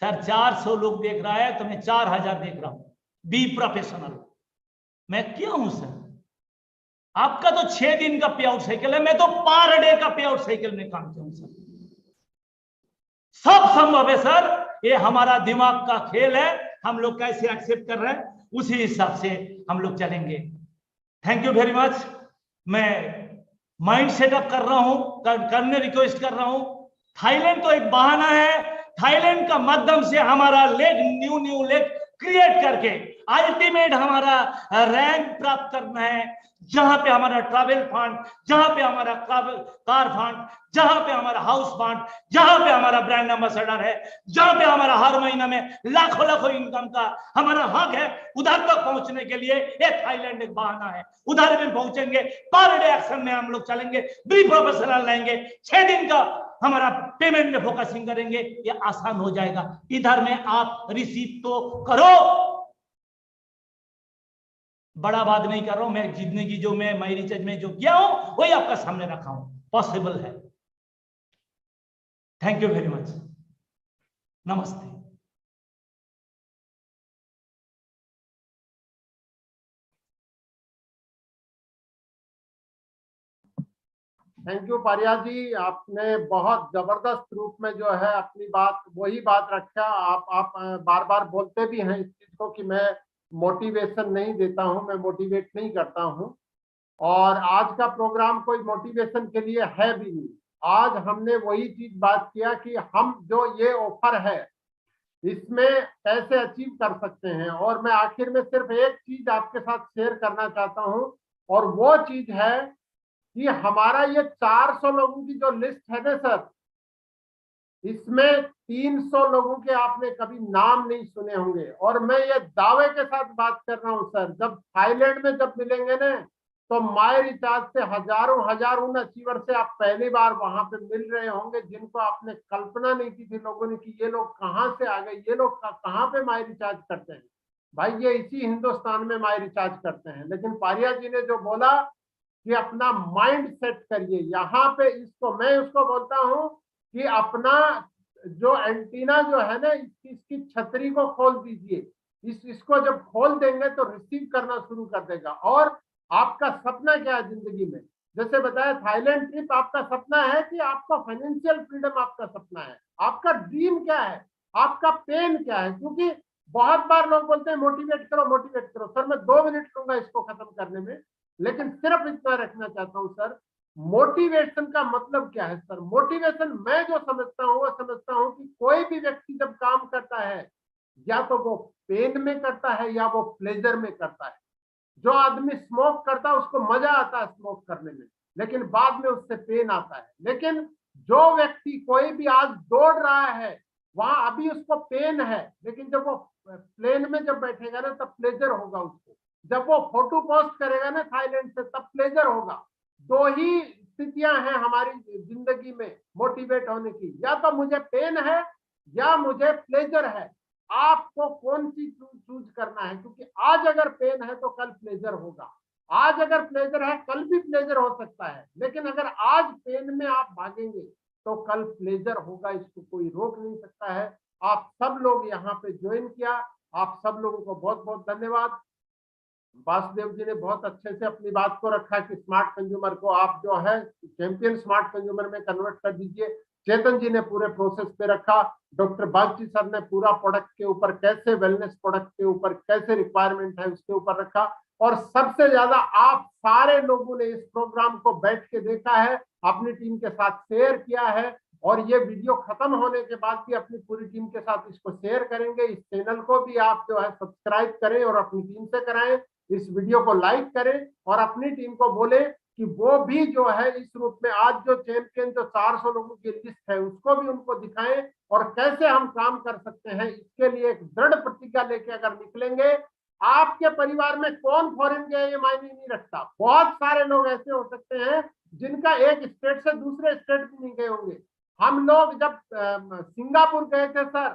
सर 400 लोग देख रहा है तो मैं 4000 देख रहा हूं। Be professional. मैं क्या हूं सर? आपका तो 6 दिन का पे आउट साइकिल है, मैं तो पर डे का पे आउट साइकिल में काम किया हूं सर। सब संभव है सर, ये हमारा दिमाग का खेल है। हम लोग कैसे एक्सेप्ट कर रहे हैं उसी हिसाब से हम लोग चलेंगे। Thank you very much. मैं माइंड सेटअप कर रहा हूं, करने रिक्वेस्ट कर रहा हूं। थाईलैंड तो एक बहाना है, थाईलैंड का माध्यम से हमारा लेग न्यू लेग क्रिएट करके अल्टीमेट हमारा रैंक प्राप्त करना है। जहां पे हमारा ट्रैवल फंड, जहां पे हमारा कार फंड, जहां पे हमारा हाउस फंड, जहां पे हमारा ब्रांड एम्बेसडर है, जहां पे हमारा हर महीना में लाखों इनकम का हमारा हक है, उधर तक पहुंचने के लिए ये थाईलैंड एक बहाना है। उधर भी पहुंचेंगे, पर डे एक्शन में हम लोग चलेंगे, बी प्रोफेशनल लेंगे, 6 दिन का हमारा पेमेंट में फोकसिंग करेंगे, ये आसान हो जाएगा। इधर में आप रिसीव तो करो। बड़ा बात नहीं कर रहा हूं मैं, जिंदगी जो मैं माई रिचार्ज में जो किया हूं वही आपका सामने रखा हूं, पॉसिबल है। Thank you very much. नमस्ते। थैंक यू पारिया जी, आपने बहुत जबरदस्त रूप में जो है अपनी बात वही बात रखा। आप बार बार बोलते भी हैं इस चीज को कि मैं मोटिवेशन नहीं देता हूं, मैं मोटिवेट नहीं करता हूं। और आज का प्रोग्राम कोई मोटिवेशन के लिए है भी नहीं। आज हमने वही चीज बात किया कि हम जो ये ऑफर है इसमें कैसे अचीव कर सकते हैं। और मैं आखिर में सिर्फ एक चीज आपके साथ शेयर करना चाहता हूं, और वो चीज है कि हमारा ये 400 लोगों की जो लिस्ट है ना सर, इसमें 300 लोगों के आपने कभी नाम नहीं सुने होंगे। और मैं ये दावे के साथ बात कर रहा हूं सर, जब थाईलैंड में जब मिलेंगे ना तो माई रिचार्ज से हजार उन अचीवर से आप पहली बार वहां पे मिल रहे होंगे जिनको आपने कल्पना नहीं की थी लोगों ने कि ये लोग कहाँ से आ गए, ये लोग कहाँ पे माई रिचार्ज करते हैं। भाई ये इसी हिंदुस्तान में माई रिचार्ज करते हैं। लेकिन पारिया जी ने जो बोला कि अपना माइंड सेट करिए, यहाँ पे इसको मैं उसको बोलता हूँ कि अपना जो एंटीना जो है ना इसकी छतरी को खोल दीजिए। इसको जब खोल देंगे तो रिसीव करना शुरू कर देगा। और आपका सपना क्या है जिंदगी में? जैसे बताया थाईलैंड ट्रिप आपका सपना है कि आपका फाइनेंशियल फ्रीडम आपका सपना है? आपका ड्रीम क्या है? आपका पेन क्या है? क्योंकि बहुत बार लोग बोलते हैं मोटिवेट करो सर। मैं 2 मिनट लूंगा इसको खत्म करने में, लेकिन सिर्फ इतना रखना चाहता हूं सर, मोटिवेशन का मतलब क्या है सर? मोटिवेशन मैं जो समझता हूं वो समझता हूं कि कोई भी व्यक्ति जब काम करता है या तो वो पेन में करता है या वो प्लेजर में करता है। जो आदमी स्मोक करता है उसको मजा आता है स्मोक करने में, लेकिन बाद में उससे पेन आता है। लेकिन जो व्यक्ति कोई भी आज दौड़ रहा है वहां अभी उसको पेन है, लेकिन जब वो प्लेन में जब बैठेगा ना तब प्लेजर होगा उसको। जब वो फोटो पोस्ट करेगा ना थाईलैंड से तब प्लेजर होगा। 2 ही स्थितियां हैं हमारी जिंदगी में मोटिवेट होने की, या तो मुझे पेन है या मुझे प्लेजर है। आपको कौन सी चूज करना है? क्योंकि आज अगर पेन है तो कल प्लेजर होगा, आज अगर प्लेजर है कल भी प्लेजर हो सकता है। लेकिन अगर आज पेन में आप भागेंगे तो कल प्लेजर होगा, इसको कोई रोक नहीं सकता है। आप सब लोग यहाँ पे ज्वाइन किया, आप सब लोगों को बहुत बहुत धन्यवाद। वासुदेव जी ने बहुत अच्छे से अपनी बात को रखा कि स्मार्ट कंज्यूमर को आप जो है चैंपियन स्मार्ट कंज्यूमर में कन्वर्ट कर दीजिए। चेतन जी ने पूरे प्रोसेस पे रखा, डॉक्टर बागची सर ने पूरा प्रोडक्ट के ऊपर कैसे, वेलनेस प्रोडक्ट के ऊपर कैसे रिक्वायरमेंट है उसके ऊपर रखा। और सबसे ज्यादा आप सारे लोगों ने इस प्रोग्राम को बैठ के देखा है, अपनी टीम के साथ शेयर किया है, और ये वीडियो खत्म होने के बाद भी अपनी पूरी टीम के साथ इसको शेयर करेंगे। इस चैनल को भी आप जो है सब्सक्राइब करें और अपनी टीम से कराएं, इस वीडियो को लाइक करें और अपनी टीम को बोले कि वो भी जो है इस रूप में आज जो चैंपियन जो 400 लोगों की लिस्ट है उसको भी उनको दिखाएं, और कैसे हम काम कर सकते हैं इसके लिए एक दृढ़ प्रतिज्ञा लेके अगर निकलेंगे। आपके परिवार में कौन फॉरेन गया ये मायने नहीं रखता। बहुत सारे लोग ऐसे हो सकते हैं जिनका एक स्टेट से दूसरे स्टेट भी नहीं गए होंगे। हम लोग जब सिंगापुर गए थे सर,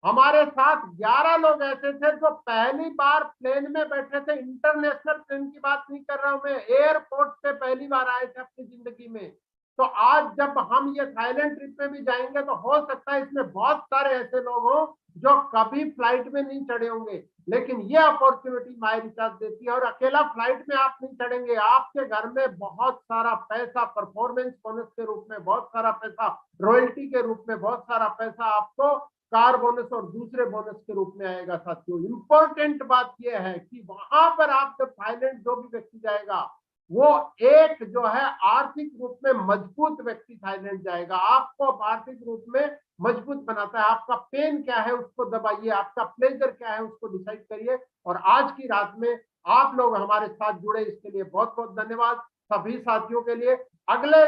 हमारे साथ 11 लोग ऐसे थे जो पहली बार प्लेन में बैठे थे। इंटरनेशनल प्लेन की बात नहीं कर रहा हूं मैं, एयरपोर्ट पे पहली बार आए थे अपनी जिंदगी में। तो आज जब हम ये थाईलैंड ट्रिप में भी जाएंगे तो हो सकता है इसमें बहुत सारे ऐसे लोग हों जो कभी फ्लाइट में नहीं चढ़े होंगे, लेकिन ये अपॉर्चुनिटी माई रिचार्ज देती है। और अकेला फ्लाइट में आप नहीं चढ़ेंगे, आपके घर में बहुत सारा पैसा परफॉर्मेंस बोनस के रूप में, बहुत सारा पैसा रॉयल्टी के रूप में, बहुत सारा पैसा आपको कार बोनस और दूसरे बोनस के रूप में आएगा। साथियों, इंपॉर्टेंट बात यह है कि वहां पर आप जब थाईलैंड जो भी व्यक्ति जाएगा वो एक जो है आर्थिक रूप में मजबूत व्यक्ति थाईलैंड जाएगा। आपको आर्थिक रूप में मजबूत बनाता है। आपका पेन क्या है उसको दबाइए, आपका प्लेजर क्या है उसको डिसाइड करिए। और आज की रात में आप लोग हमारे साथ जुड़े, इसके लिए बहुत बहुत धन्यवाद सभी साथियों के लिए। अगले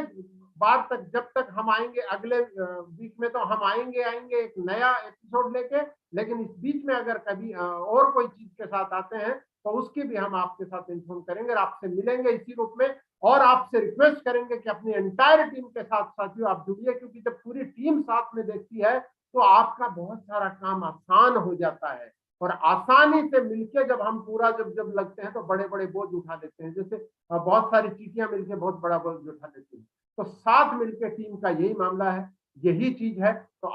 बार तक जब तक हम आएंगे, अगले वीक में तो हम आएंगे एक नया एपिसोड लेके, लेकिन इस बीच में अगर कभी और कोई चीज के साथ आते हैं तो उसकी भी हम आपके साथ इन्फॉर्म करेंगे और आपसे मिलेंगे इसी रूप में। और आपसे रिक्वेस्ट करेंगे कि अपनी एंटायर टीम के साथ साथियों आप जुड़िए, क्योंकि जब पूरी टीम साथ में देखती है तो आपका बहुत सारा काम आसान हो जाता है। और आसानी से मिलके जब हम पूरा जब लगते हैं तो बड़े बड़े बोझ उठा लेते हैं, जैसे बहुत सारी चीटियां मिलके बहुत बड़ा बोझ उठा लेती हैं। तो साथ मिलकर टीम का यही मामला है, यही चीज है। तो